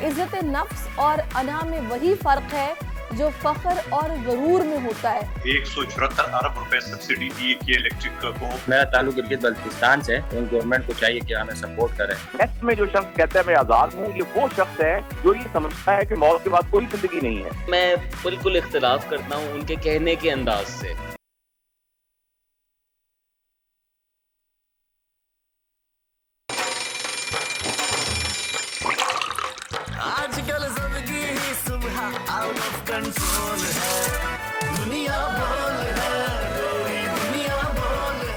इज्जत नफ्स और अना में वही फर्क है जो फख्र और गरूर में होता है। 174 अरब रुपए सब्सिडी दी कि इलेक्ट्रिक को। मेरा ताल्लुक गिलगित बल्तिस्तान से, तो गवर्नमेंट को चाहिए कि हमें सपोर्ट करे। नेक्स्ट में जो शख्स कहता है मैं आजाद हूँ, ये वो शख्स है जो ये समझता है कि मौत के बाद कोई जिंदगी नहीं है। मैं बिल्कुल इख्तिलाफ करता हूँ उनके कहने के अंदाज से। आजकल जिंदगी ही सुबह आउट ऑफ कंट्रोल है, दुनिया बोल है, दुनिया बोल है।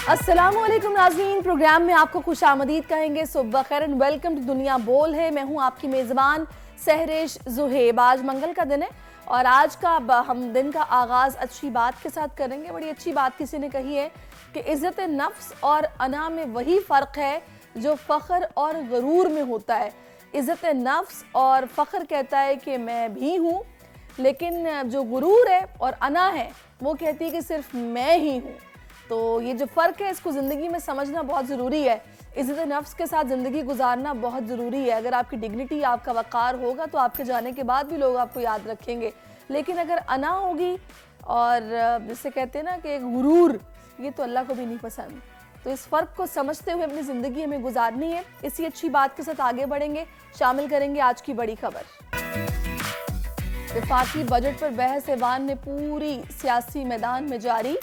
अस्सलामु अलैकुम नाज़रीन, प्रोग्राम में आपको खुशामदीद कहेंगे। सुबह खैर एंड वेलकम टू दुनिया बोल है। मैं हूं आपकी मेज़बान सहरिश जुहेब। आज मंगल का दिन है और आज का हम दिन का आगाज़ अच्छी बात के साथ करेंगे। बड़ी अच्छी बात किसी ने कही है कि इज़्ज़त नफ्स और अना में वही फ़र्क है जो फ़ख्र और गरूर में होता है। इज़्ज़त नफ्स और फ़ख्र कहता है कि मैं भी हूँ, लेकिन जो गुरूर है और अना है वो कहती है कि सिर्फ मैं ही हूँ। तो ये जो फ़र्क है इसको ज़िंदगी में समझना बहुत ज़रूरी है। इज़्ज़त नफ्स के साथ ज़िंदगी गुजारना बहुत ज़रूरी है। अगर आपकी डिग्निटी, आपका वक़ार होगा तो आपके जाने के बाद भी लोग आपको याद रखेंगे। लेकिन अगर अना होगी और जिसे कहते हैं ना कि एक गुरूर, ये तो अल्लाह को भी नहीं पसंद। तो इस फ़र्क को समझते हुए अपनी ज़िंदगी हमें गुजारनी है। इसी अच्छी बात के साथ आगे बढ़ेंगे, शामिल करेंगे आज की बड़ी खबर। वफाकी बजट पर बहस ऐवान में पूरी सियासी मैदान में जारी।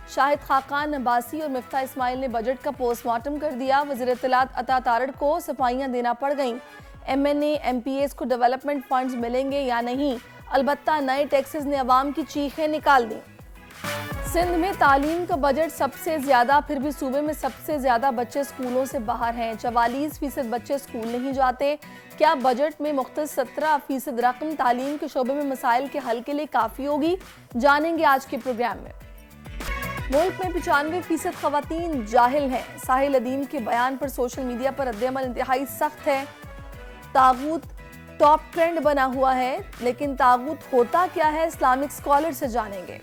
शाहिद खाकान अब्बासी और मिफ्ता इस्माइल ने बजट का पोस्टमार्टम कर दिया। वज़ीर इत्तलात अता तारड़ को सफाइयाँ देना पड़ गईं। MNA MPAs को डेवलपमेंट फंड्स मिलेंगे या नहीं, अलबत्ता नए टैक्सेस ने अवाम की चीखें निकाल दी। सिंध में तालीम का बजट सबसे ज़्यादा, फिर भी सूबे में सबसे ज़्यादा बच्चे स्कूलों से बाहर हैं। 44% बच्चे स्कूल नहीं जाते। क्या बजट में मुख्तस 17% रकम तालीम के शोबे में मसाइल के हल के लिए काफ़ी होगी, जानेंगे आज के प्रोग्राम में। मुल्क में 95% खवातीन जाहिल हैं। साहिल अदीम के बयान पर सोशल मीडिया पर रद्द-ए-अमल इंतहाई सख्त है। तागूत टॉप ट्रेंड बना हुआ है, लेकिन तागूत होता क्या है, इस्लामिक स्कॉलर से जानेंगे।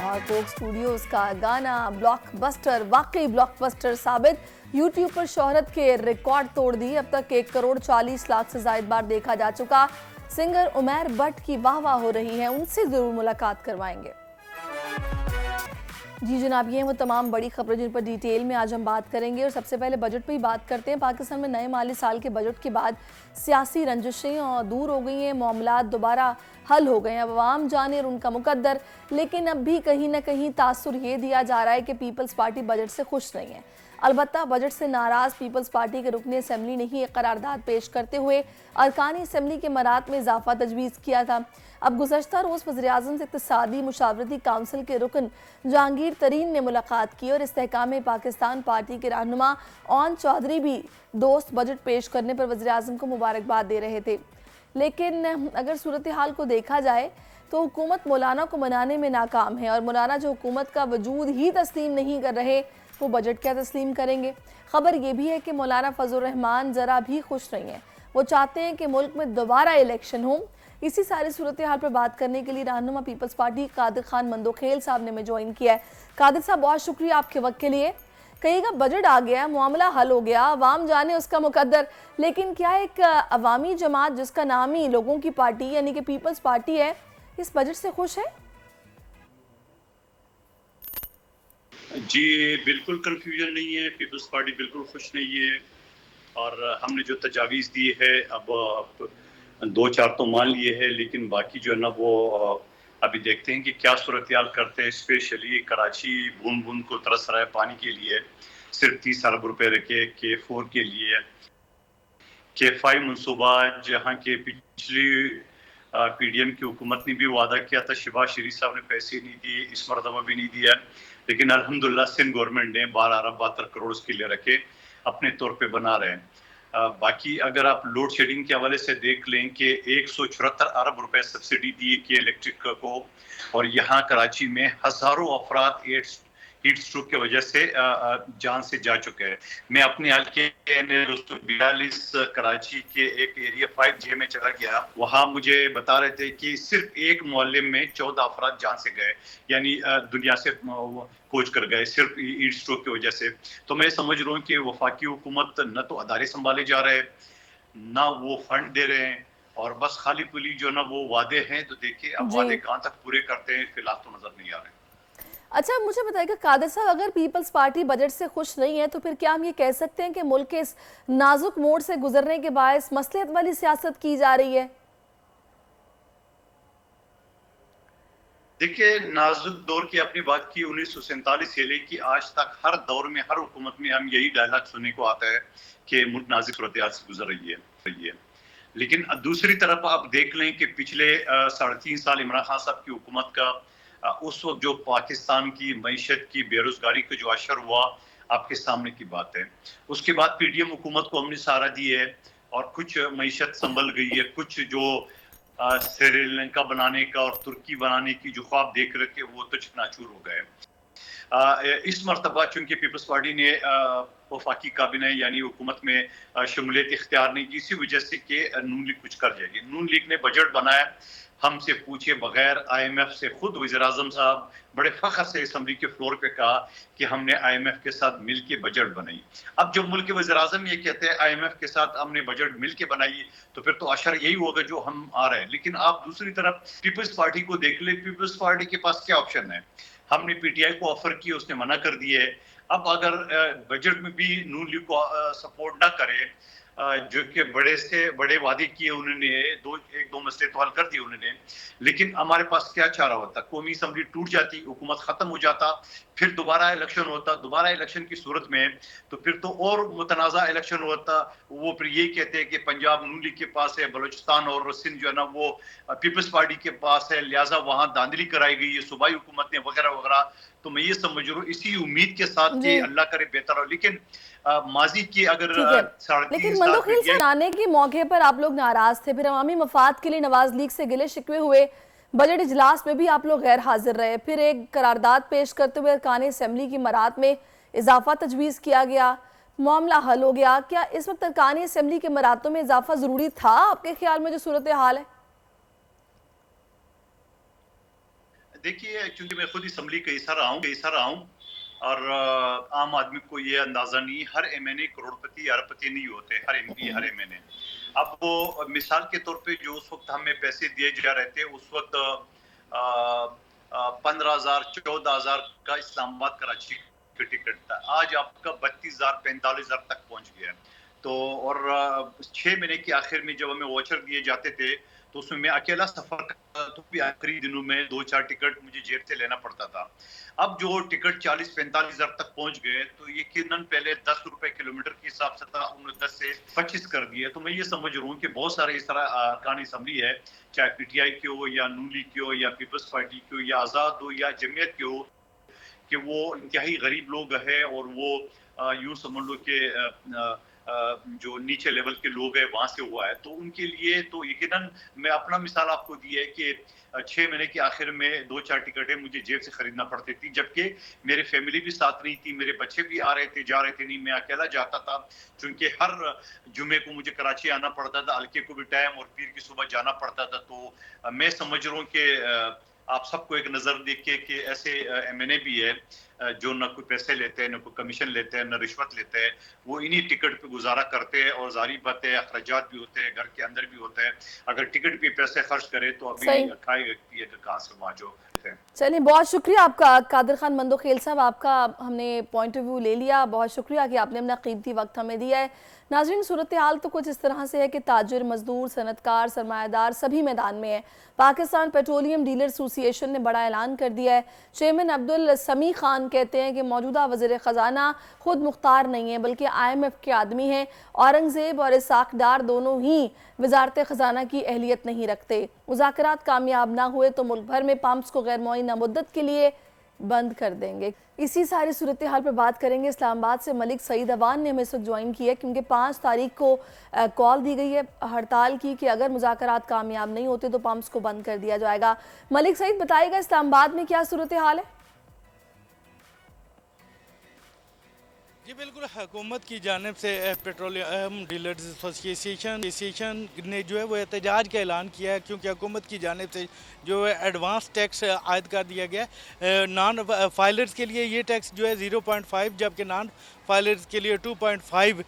और कोक स्टूडियोज का गाना ब्लॉकबस्टर, वाकई ब्लॉकबस्टर साबित, यूट्यूब पर शोहरत के रिकॉर्ड तोड़ दी। अब तक 1 करोड़ 40 लाख से ज़ायद बार देखा जा चुका। सिंगर उमैर भट्ट की वाह वाह हो रही है, उनसे ज़रूर मुलाकात करवाएंगे। जी जनाब, ये हैं वो तमाम बड़ी खबरें जिन पर डिटेल में आज हम बात करेंगे। और सबसे पहले बजट पर ही बात करते हैं। पाकिस्तान में नए माली साल के बजट के बाद सियासी रंजिशें और दूर हो गई हैं, मामलात दोबारा हल हो गए हैं। अब अवाम जाने और उनका मुकद्दर, लेकिन अब भी कहीं ना कहीं तासुर ये दिया जा रहा है कि पीपल्स पार्टी बजट से खुश नहीं है। अलबत्ता बजट से नाराज़ पीपल्स पार्टी के रुकन असम्बली ने ही एक करारदाद पेश करते हुए अरकानी असम्बली के मरात में इजाफा तजवीज़ किया था। अब गुज़श्ता रोज़ वज़ीर-ए-आज़म से इक़्तिसादी मुशावरती काउंसिल के रुकन जहांगीर तरीन ने मुलाकात की और इस्तेहकाम पाकिस्तान पार्टी के रहनुमा ओन चौधरी भी दोस्त बजट पेश करने पर वज़ीर-ए-आज़म को मुबारकबाद दे रहे थे। लेकिन अगर सूरत हाल को देखा जाए तो हुकूमत मौलाना को मनाने में नाकाम है और मौलाना जो हुकूमत का वजूद ही तस्लीम नहीं कर रहे, वो बजट क्या तस्लीम करेंगे। ख़बर ये भी है कि मौलाना फजल रहमान ज़रा भी खुश नहीं है। वो चाहते हैं कि मुल्क में दोबारा इलेक्शन हो। इसी सारी सूरत हाल पर बात करने के लिए रहनुमा पीपल्स पार्टी कादिर खान मंदोखेल साहब ने हमें ज्वाइन किया है। कादिर साहब, बहुत शुक्रिया आपके वक्त के लिए। कहिएगा, बजट आ गया, मामला हल हो गया, अवाम जाने उसका मुकद्दर, लेकिन क्या एक अवामी जमात जिसका नाम ही लोगों की पार्टी यानी कि पीपल्स पार्टी है, इस बजट से खुश है? जी बिल्कुल कंफ्यूजन नहीं है, पीपल्स पार्टी बिल्कुल खुश नहीं है। और हमने जो तजावीज़ दी है, अब 2-4 तो मान लिए हैं, लेकिन बाकी जो है ना वो अभी देखते हैं कि क्या सूरत हाल करते हैं। स्पेशली कराची बूंद बूंद को तरस रहा है पानी के लिए। सिर्फ 30 अरब रुपए रखे K4 के लिए। K5 मनसूबा जहाँ के पिछली PDM की हुकूमत ने भी वादा किया था, शहबाज शरीफ साहब ने पैसे नहीं दिए, इस मरतबा भी नहीं दिया। लेकिन अल्हम्दुलिल्लाह सिंध गवर्नमेंट ने 12 अरब 72 करोड़ उसके लिए रखे, अपने तौर पे बना रहे हैं। बाकी अगर आप लोड शेडिंग के हवाले से देख लें कि 174 अरब रुपए सब्सिडी दी कि इलेक्ट्रिक को, और यहाँ कराची में हज़ारों अफराद हीट स्ट्रोक की वजह से जान से जा चुके हैं। मैं अपने हाल के 42 कराची के एक एरिया 5J में चला गया, वहाँ मुझे बता रहे थे कि सिर्फ एक मोहल्ले में 14 अफराद जान से गए, यानी दुनिया से कोच कर गए सिर्फ हीट स्ट्रोक की वजह से। तो मैं समझ रहा हूँ कि वफाकी हुकूमत न तो अदारे संभाले जा रहे हैं, ना वो फंड दे रहे हैं, और बस खाली पुली जो ना वो वादे हैं। तो देखिए अब जी। वादे कहाँ तक पूरे करते हैं, फिलहाल तो नजर नहीं आ रहे। अच्छा, मुझे बताइएगा कादिर साहब, अगर पीपल्स पार्टी बजट से खुश नहीं है तो फिर क्या हम ये कह सकते हैं कि मुल्क के इस नाजुक मोड़ से गुजरने के बायस मसलियत वाली सियासत की जा रही है? देखिए, नाजुक दौर की अपनी बात की 1947 से लेकर आज तक हर दौर में, हर हुकूमत में हम यही डायलॉग सुनने को आता है कि मुल्क नाजुक सूरत-ए-हाल से गुजर रही है। लेकिन दूसरी तरफ आप देख लें कि पिछले 3.5 साल इमरान खान साहब की हुकूमत का उस वक्त जो पाकिस्तान की मईशत की बेरोजगारी का जो असर हुआ, आपके सामने की बात है। उसके बाद पीडीएम हुकूमत को हमने सहारा दी है और कुछ मईशत संभल गई है। कुछ जो श्रीलंका बनाने का और तुर्की बनाने की जो ख्वाब देख रहे थे, वो तो चकनाचूर हो गए। इस मरतबा चूंकि पीपल्स पार्टी ने वफाकी काबिने यानी हुकूमत में शमूलियत इख्तियार नहीं की, इसी वजह से कि नून लीग कुछ कर जाएगी। नून लीग ने बजट बनाया हमसे पूछे बगैर, IMF से खुद वज़ीर-ए-आज़म साहब बड़े फख्र से असेंबली के फ्लोर पे कहा कि हमने IMF के साथ मिलके बजट बनाई। अब जब मुल्क के वज़ीर-ए-आज़म ये कहते हैं IMF के साथ हमने बजट मिलके बनाई, तो फिर तो अशर यही होगा जो हम आ रहे हैं। लेकिन आप दूसरी तरफ पीपल्स पार्टी को देख ले, पीपल्स पार्टी के पास क्या ऑप्शन है? हमने PTI को ऑफर की, उसने मना कर दिया है। अब अगर बजट में भी नून लीग को सपोर्ट ना करे, जो कि बड़े से बड़े वादे किए उन्होंने, एक दो मसले तो हल कर दिए उन्होंने, लेकिन हमारे पास क्या चारा होता? कौमी असम्बली टूट जाती, हुकूमत खत्म हो जाता, फिर दोबारा इलेक्शन होता। दोबारा इलेक्शन की सूरत में तो फिर तो और मुतनाज़ा इलेक्शन होता। वो फिर ये कहते हैं कि पंजाब नून लीग के पास है, बलूचिस्तान और सिंध जो है ना वो पीपल्स पार्टी के पास है, लिहाजा वहां धांधली कराई गई है सूबाई हुकूमत ने, वगैरह वगैरह। तो मैं ये समझ रहा हूँ इसी उम्मीद के साथ कि अल्लाह करे बेहतर हो। लेकिन माजी की अगर लेकिन मंदोखिल से आने के मौके पर आप लोग नाराज थे, फिर अवामी मफाद के लिए नवाज लीग से गिले शिकवे हुए, बजट इजलास में भी आप लोग गैर हाजिर रहे, फिर एक करारदाद पेश करते हुए अरकान असेंबली की मरात में इजाफा तजवीज़ किया गया, मामला हल हो गया। क्या इस वक्त अरकान असेंबली के मरातों में इजाफा ज़रूरी था आपके ख्याल में, जो सूरत हाल है? देखिए, क्योंकि मैं खुद असम्बली का हिस्सा रहा हूँ और आम आदमी को ये अंदाजा नहीं, हर MNA करोड़पति अरबपति नहीं होते, हर MP हर MNA। अब वो मिसाल के तौर पे जो उस वक्त हमें पैसे दिए जा रहे थे, उस वक्त 15,000 14,000 का इस्लामाबाद कराची का टिकट था, आज आपका 32,000 45,000 तक पहुंच गया। तो और 6 महीने के आखिर में जब हमें वॉचर दिए जाते थे, तो उसमें मैं अकेला सफर करता, तो भी आखिरी दिनों में 2-4 टिकट मुझे जेब से लेना पड़ता था। अब जो टिकट 40-45,000 तक पहुंच गए, तो यकीनन पहले 10 रुपए किलोमीटर के हिसाब से था, उन्होंने 10 से 25 कर दिए। तो मैं ये समझ रहा हूँ कि बहुत सारे इस तरह अरकान असम्बली है, चाहे PTI की हो या नून लीग की हो या पीपल्स पार्टी की हो या आज़ाद हो या जमीयत की हो, कि वो इंतहाई गरीब लोग हैं और वो यूं समझ लो कि जो नीचे लेवल के लोग हैं वहां से हुआ है। तो उनके लिए तो यकीनन मैं अपना मिसाल आपको दी है कि 6 महीने के आखिर में 2-4 टिकटें मुझे जेब से खरीदना पड़ती थी, जबकि मेरे फैमिली भी साथ नहीं थी, मेरे बच्चे भी आ रहे थे जा रहे थे नहीं, मैं अकेला जाता था। क्योंकि हर जुमे को मुझे कराची आना पड़ता था, हल्के को भी टाइम और पीर की सुबह जाना पड़ता था। तो मैं समझ रहा हूँ कि आप सबको एक नजर देख के कि ऐसे MNA भी है जो न कोई पैसे लेते हैं, न कोई कमीशन लेते हैं, न रिश्वत लेते हैं, वो इन्हीं टिकट पे गुजारा करते हैं। और जारी बात है, अखराजात भी होते हैं, घर के अंदर भी होते हैं। अगर टिकट पे पैसे खर्च करे तो अभी खाएगा पिएगा कहाँ से वहाँ जो। चलिए, बहुत शुक्रिया आपका कादिर खान मंदोखेल साहब, आपका हमने पॉइंट ऑफ व्यू ले लिया। बहुत शुक्रिया कि आपने अपना कीमती वक्त हमें दिया है। नाज़रीन, सूरत हाल तो कुछ इस तरह से है कि ताजिर, मजदूर, सनतकार, सरमायादार सभी मैदान में है। पाकिस्तान पेट्रोलियम डीलर एसोसिएशन ने बड़ा ऐलान कर दिया है। चेयरमैन अब्दुल समी खान कहते हैं कि मौजूदा वज़ीर ख़जाना खुद मुख्तार नहीं है, बल्कि IMF के आदमी हैं। औरंगज़ेब और इसाक डार दोनों ही वजारत ख़जाना की अहलियत नहीं रखते। मुज़ाकरात कामयाब ना हुए तो मुल्क भर में पंप्स को गैर मुअय्यना मुद्दत के लिए बंद कर देंगे। इसी सारी सूरत हाल पर बात करेंगे। इस्लामाबाद से मलिक सईद अवान ने हमें इस वक्त ज्वाइन किया है, क्योंकि 5 तारीख को कॉल दी गई है हड़ताल की कि अगर मुज़ाकरात कामयाब नहीं होते तो पंप्स को बंद कर दिया जाएगा। मलिक सईद, बताइएगा इस्लामाबाद में क्या सूरत हाल है? जी बिल्कुल, हुकूमत की जानिब से पेट्रोलियम डीलर्स एसोसिएशन ने जो है वो एहतजाज का ऐलान किया है, क्योंकि हुकूमत की जानिब से जो है एडवांस टैक्स आयद कर दिया गया है। नॉन फाइलर्स के लिए ये टैक्स जो है 0.5, जबकि नॉन फाइलर्स के लिए 2.5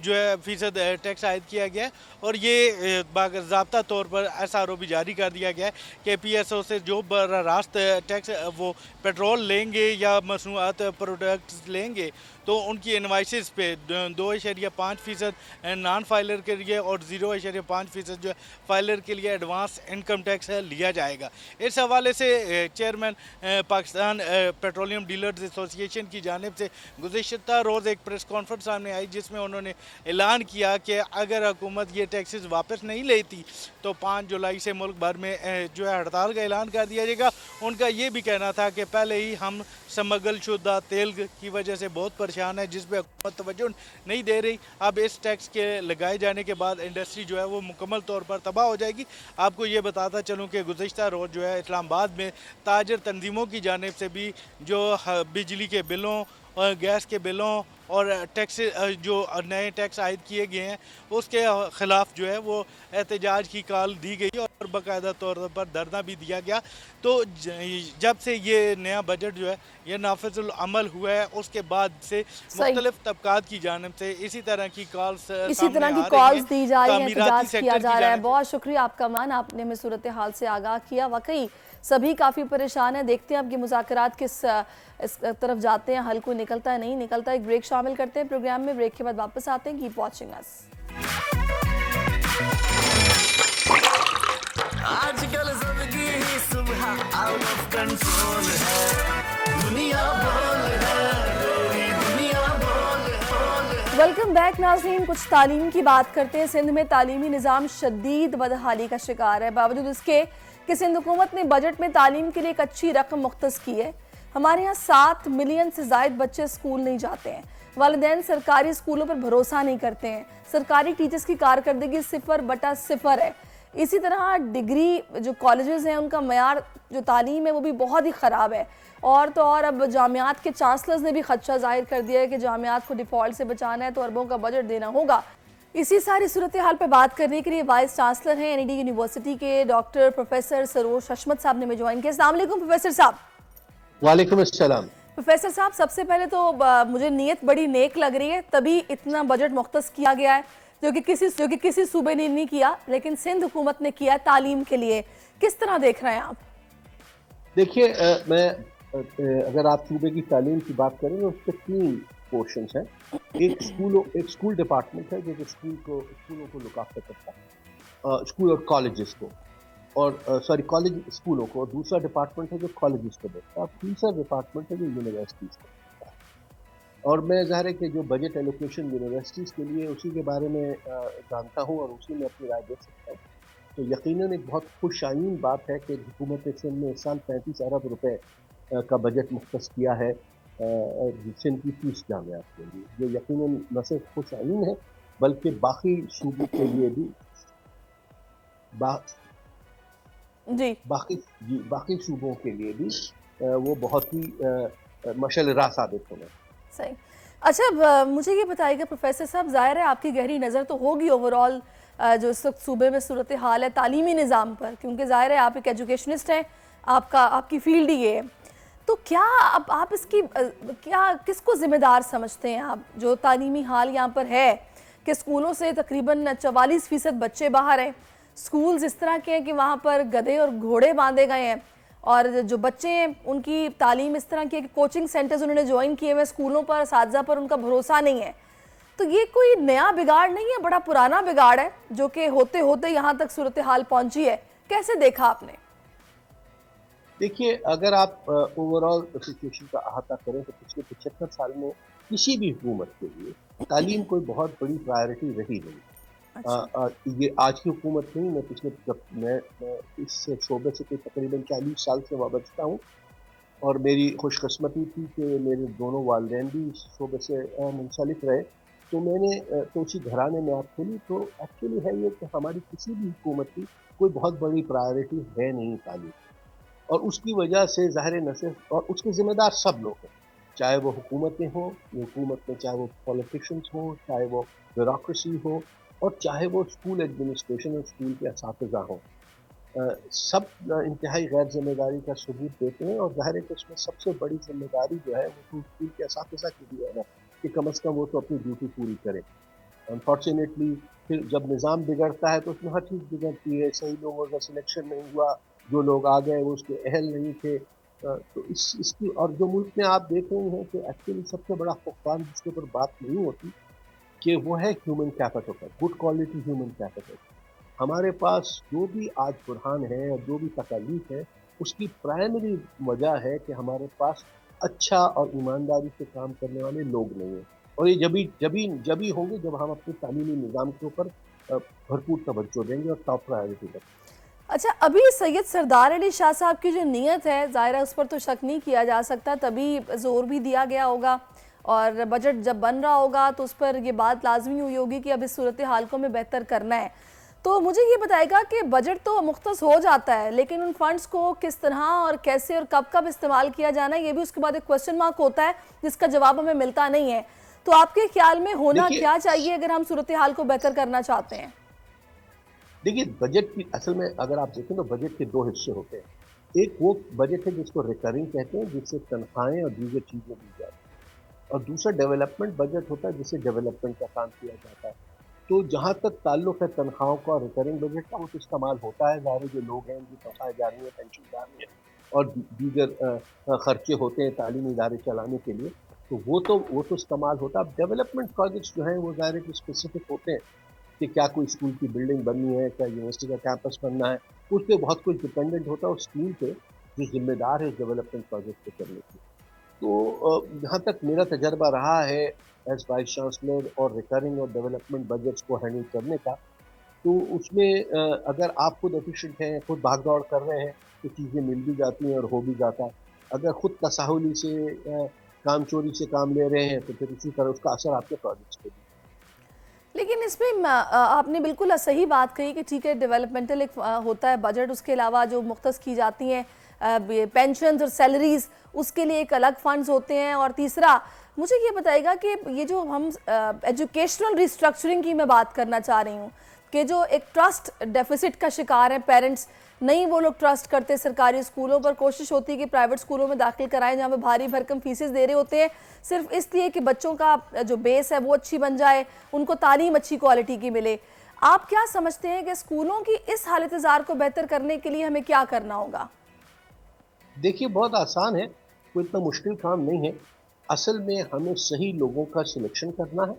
जो है फीसद टैक्स आयद किया गया है। और ये बाकाज़ाब्ता तौर पर SRO भी जारी कर दिया गया है कि PSO से जो बर रास्त टैक्स वो पेट्रोल लेंगे या मसनूआत प्रोडक्ट्स लेंगे तो उनकी इनवाइसेस पे 2.5% नॉन फाइलर के लिए और 0.5% जो फाइलर के लिए एडवांस इनकम टैक्स लिया जाएगा। इस हवाले से chairman Pakistan petroleum dealers association की जानिब से गुज़िश्ता रोज़ एक प्रेस कॉन्फ्रेंस सामने आई, जिसमें उन्होंने ऐलान किया कि अगर हुकूमत ये टैक्सेस वापस नहीं लेती तो 5 जुलाई से मुल्क भर में जो है हड़ताल का ऐलान कर दिया जाएगा। उनका ये भी कहना था कि पहले ही हम स्मगल शुदा तेल की वजह से बहुत परेशान है, जिस पे हुकूमत तवज्जो नहीं दे रही। अब इस टैक्स के लगाए जाने के बाद इंडस्ट्री जो है वो मुकम्मल तौर पर तबाह हो जाएगी। आपको ये बताता चलूँ कि गुज़िश्ता रोज़ जो है इस्लामाबाद में ताजर तंजीमों की जानिब से भी जो बिजली के बिलों और गैस के बिलों और टैक्स जो नए टैक्स आयद किए गए हैं उसके ख़िलाफ़ जो है वो एहतजाज की कॉल दी गई और बाकायदा तौर पर धरना भी दिया गया। तो जब से ये नया बजट जो है ये नाफिजुल अमल हुआ है उसके बाद से मुख्तलिफ तबकात की जानिब से इसी तरह की कॉल्स दी जा रही है, एहतजाज किया जा रहा है। बहुत शुक्रिया आपका मान, आपने हमें सूरत हाल से आगाह किया। वाकई सभी काफ़ी परेशान हैं। देखते हैं अब ये मुज़ाकरात किस इस तरफ जाते हैं, हल कोई निकलता है नहीं निकलता। एक ब्रेक शामिल करते हैं प्रोग्राम में, ब्रेक के बाद वापस आते हैं। Keep watching us. आजकल जिंदगी ही सुबह आउट ऑफ कंट्रोल है, दुनिया बोल है, दुनिया बोल। वेलकम बैक नाज़रीन, कुछ तालीम की बात करते हैं। सिंध में तालीमी निज़ाम शदीद बदहाली का शिकार है, बावजूद इसके कि सिंध हुकूमत ने बजट में तालीम के लिए एक अच्छी रकम मुख्तस की है। हमारे यहाँ 7 मिलियन से ज़ायद बच्चे स्कूल नहीं जाते हैं। वालिदैन सरकारी स्कूलों पर भरोसा नहीं करते हैं। सरकारी टीचर्स की कारकर्दगी 0/0 है। इसी तरह डिग्री जो कॉलेजेस हैं उनका मयार जो तालीम है वो भी बहुत ही ख़राब है। और तो और अब जामियात के चांसलर्स ने भी खदशा जाहिर कर दिया है कि जामियात को डिफ़ॉल्ट से बचाना है तो अरबों का बजट देना होगा। इसी सारी सूरत हाल पर बात करने के लिए वाइस चांसलर हैं NED यूनिवर्सिटी के डॉक्टर प्रोफेसर सरोज हशमत साहब ने हमें ज्वाइन किया। अस्सलाम वालेकुम प्रोफेसर साहब। वालेकुम अस्सलाम। प्रोफेसर साहब, सबसे पहले तो मुझे नीयत बड़ी नेक लग रही है, तभी इतना बजट मुख्तस किया गया है जो कि किसी सूबे ने नहीं किया, लेकिन सिंध हुकूमत ने किया तालीम के लिए। किस तरह देख रहे हैं आप? देखिए, मैं अगर आप सूबे की तालीम की बात करें तो उसके 3 पोर्शंस हैं। एक स्कूल डिपार्टमेंट है जो स्कूलों को लुक आफ्टर करता है, स्कूल और कॉलेजेस को, और कॉलेज स्कूलों को। दूसरा डिपार्टमेंट है जो कॉलेजेस को देखता है, और तीसरा डिपार्टमेंट है जो यूनिवर्सिटीज़ को देखता है। और मैं ज़ाहिर है कि जो बजट एलोकेशन यूनिवर्सिटीज़ के लिए उसी के बारे में जानता हूँ और उसी में अपनी राय दे सकता हूँ। तो यकीनन एक बहुत खुशाइन बात है कि हुकूमत सिंध ने इस साल 35 अरब रुपए का बजट मुख्तस किया है सिंध की 30 जामियात के लिए, जो यकीनन न सिर्फ खुशाइन है बल्कि बाकी सूबों के लिए भी बाकी सूबों के लिए भी वो बहुत ही मशल-ए-राह साबित होना। सही। अच्छा, मुझे ये बताइएगा प्रोफेसर साहब, ज़ाहिर है आपकी गहरी नज़र तो होगी ओवरऑल जो इस वक्त सूबे में सूरत हाल है तालीमी निज़ाम पर, क्योंकि ज़ाहिर है आप एक एजुकेशनिस्ट हैं, आपकी फील्ड ही ये है। तो क्या अब आप इसकी किसको ज़िम्मेदार समझते हैं आप, जो तालीमी हाल यहाँ पर है कि स्कूलों से तकरीबन 44% बच्चे बाहर हैं, स्कूल्स इस तरह के हैं कि वहाँ पर गधे और घोड़े बांधे गए हैं, और जो बच्चे हैं उनकी तालीम इस तरह की है कि कोचिंग सेंटर्स उन्होंने ज्वाइन किए हुए, स्कूलों पर असातिज़ा पर उनका भरोसा नहीं है। तो ये कोई नया बिगाड़ नहीं है, बड़ा पुराना बिगाड़ है जो कि होते होते यहाँ तक सूरत हाल पहुँची है। कैसे देखा आपने? देखिए, अगर आप ओवरऑल सिचुएशन का अहाता करें तो पिछले 75 साल में किसी भी हुकूमत के लिए तालीम कोई बहुत बड़ी प्रायोरिटी रही नहीं। अच्छा। ये आज की हुकूमत नहीं, मैं इस शोबे से तकरीबन 40 साल से वाबस्ता हूँ, और मेरी खुशकिस्मती थी कि मेरे दोनों वालिदैन भी इस शोबे से मुंसलिक रहे। तो मैंने तो उसी घराने में आप खुली, तो एक्चुअली है ये कि हमारी किसी भी हुकूमत की कोई बहुत बड़ी प्रायोरिटी है नहीं तालीम, और उसकी वजह से ज़ाहिर न सिर्फ, और उसके ज़िम्मेदार सब लोग हैं, चाहे वो हुकूमतें हों, हुकूमत में चाहे वो पॉलिटिशियंस हों, चाहे वो ब्यूरोक्रेसी हो, और चाहे वो स्कूल एडमिनिस्ट्रेशन और स्कूल के असातिज़ा हों। सब इंतहाई गैर जिम्मेदारी का सबूत देते हैं, और ज़ाहिर है कि उसमें सबसे बड़ी जिम्मेदारी जो है वो तो स्कूल के असातिज़ा की भी है ना, कि कम से कम वो तो अपनी ड्यूटी पूरी करें। अनफॉर्चुनेटली फिर जब निज़ाम बिगड़ता है तो उसमें हर चीज़ बिगड़ती है। सही लोगों का सिलेक्शन नहीं हुआ, जो लोग आ गए वो उसके अहल नहीं थे। तो इसकी, और जो मुल्क में आप देख रहे हैं कि एक्चुअली सबसे बड़ा फुकदान जिसके ऊपर बात नहीं होती, कि वो है ह्यूमन कैपिटल का, गुड क्वालिटी ह्यूमन कैपिटल। हमारे पास जो भी आज बुरहान है और जो भी तकलीफ है, उसकी प्राइमरी वजह है कि हमारे पास अच्छा और ईमानदारी से काम करने वाले लोग नहीं हैं। और ये जभी होंगे जब हम अपने तालीमी निज़ाम के ऊपर भरपूर तवज्जो देंगे और टॉप प्रायोरिटी देंगे। अच्छा, अभी सैयद सरदार अली शाह साहब की जो नीयत है, ज़ाहिर है उस पर तो शक नहीं किया जा सकता, तभी जोर भी दिया गया होगा, और बजट जब बन रहा होगा तो उस पर ये बात लाजमी हुई होगी कि अब इस सूरत हाल को हमें बेहतर करना है। तो मुझे ये बताएगा कि बजट तो मुख्तस हो जाता है, लेकिन उन फंड्स को किस तरह और कैसे और कब कब इस्तेमाल किया जाना है, ये भी उसके बाद एक क्वेश्चन मार्क होता है जिसका जवाब हमें मिलता नहीं है। तो आपके ख्याल में होना क्या चाहिए अगर हम सूरत हाल को बेहतर करना चाहते हैं? देखिए, बजट की असल में अगर आप देखें तो बजट के दो हिस्से होते हैं। एक वो बजट है जिसको रिकरिंग कहते हैं, जिससे तनख्वाहें और दीगर चीज़ें दी जाती हैं, और दूसरा डेवलपमेंट बजट होता है जिससे डेवलपमेंट का काम किया जाता है। तो जहाँ तक ताल्लुक़ है तनख्वाहों का और रिकरिंग बजट का, वो तो इस्तेमाल होता है। ज़ाहिर जो लोग हैं उनकी तनख्वाहें जा रही हैं, पेंशन जा रही है, और दीगर खर्चे होते हैं तालीमी इदारे चलाने के लिए, तो वो तो इस्तेमाल होता है। अब डेवलपमेंट प्रोजेक्ट्स जो हैं वो ज़ाहिर है कि स्पेसिफिक होते हैं कि क्या कोई स्कूल की बिल्डिंग बननी है, क्या यूनिवर्सिटी का कैंपस बनना है, उस पर बहुत कुछ डिपेंडेंट होता है उस स्कूल पे जो जिम्मेदार है इस डेवलपमेंट प्रोजेक्ट को करने की। तो जहाँ तक मेरा तजर्बा रहा है एज वाइस चांसलर और रिकरिंग और डेवलपमेंट बजट्स को हैंडल करने का, तो उसमें अगर आप खुद एफिशिएंट हैं, खुद भाग दौड़ कर रहे हैं, तो चीज़ें मिल भी जाती हैं और हो भी जाता है। अगर खुद तसाहुली से काम चोरी से काम ले रहे हैं, तो फिर इसी तरह उसका असर आपके प्रोजेक्ट्स पे भी। लेकिन इसमें आपने बिल्कुल सही बात कही कि ठीक है, डेवलपमेंटल एक होता है बजट, उसके अलावा जो मुख्तस की जाती हैं पेंशन और सैलरीज, उसके लिए एक अलग फंड्स होते हैं। और तीसरा मुझे ये बताएगा कि ये जो हम एजुकेशनल रिस्ट्रक्चरिंग की मैं बात करना चाह रही हूँ, कि जो एक ट्रस्ट डेफिसिट का शिकार हैं पेरेंट्स, नहीं वो लोग ट्रस्ट करते सरकारी स्कूलों पर, कोशिश होती है कि प्राइवेट स्कूलों में दाखिल कराएं जहाँ पे भारी भरकम फीसेस दे रहे होते हैं, सिर्फ इसलिए कि बच्चों का जो बेस है वो अच्छी बन जाए, उनको तालीम अच्छी क्वालिटी की मिले। आप क्या समझते हैं कि स्कूलों की इस हालत-ए-ज़ार को बेहतर करने के लिए हमें क्या करना होगा? देखिए, बहुत आसान है, कोई इतना मुश्किल काम नहीं है। असल में हमें सही लोगों का सिलेक्शन करना है,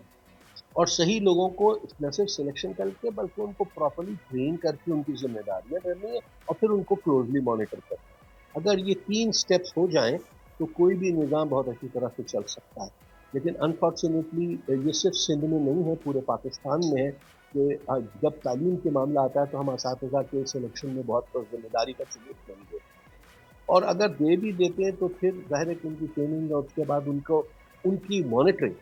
और सही लोगों को न सिर्फ सिलेक्शन करके बल्कि उनको प्रॉपर्ली ट्रेन करके उनकी जिम्मेदारियां देनी है, और फिर उनको क्लोजली मॉनिटर करना। अगर ये 3 स्टेप्स हो जाएं तो कोई भी निज़ाम बहुत अच्छी तरह से चल सकता है। लेकिन अनफॉर्चुनेटली ये सिर्फ सिंध में नहीं है, पूरे पाकिस्तान में है कि जब तालीम के मामला आता है तो हम असातिज़ा के सिलेक्शन में बहुत जिम्मेदारी का सबूत नहीं देते, और अगर दे भी देते हैं तो फिर ज़ाहिर है कि उनकी ट्रेनिंग और उसके बाद उनकी मॉनिटरिंग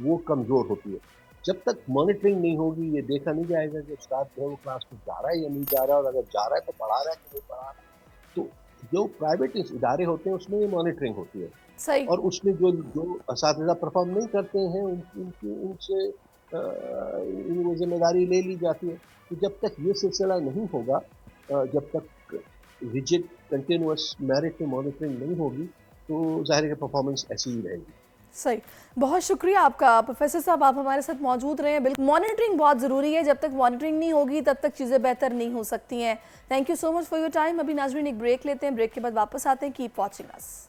वो कमज़ोर होती है। जब तक मॉनिटरिंग नहीं होगी, ये देखा नहीं जाएगा कि उस्ताद जो है वो क्लास में जा रहा है या नहीं जा रहा है, और अगर जा रहा है तो पढ़ा रहा है कि नहीं पढ़ा रहा है। तो जो प्राइवेट इदारे होते हैं उसमें ये मॉनिटरिंग होती है सही। और उसमें जो असातिज़ा परफॉर्म नहीं करते हैं उनसे वो जिम्मेदारी ले ली जाती है। तो जब तक ये सिलसिला नहीं होगा, जब तक रिजिड कंटिन्यूअस मेरिट में मॉनिटरिंग नहीं होगी, तो ज़ाहिर है कि परफॉर्मेंस ऐसी ही रहेगी। सही, बहुत शुक्रिया आपका प्रोफेसर साहब, आप हमारे साथ मौजूद रहे हैं। बिल्कुल, मॉनिटरिंग बहुत ज़रूरी है, जब तक मॉनिटरिंग नहीं होगी तब तक चीज़ें बेहतर नहीं हो सकती हैं। Thank you so much for your time. अभी नाज़रीन एक ब्रेक लेते हैं, ब्रेक के बाद वापस आते हैं। Keep watching us.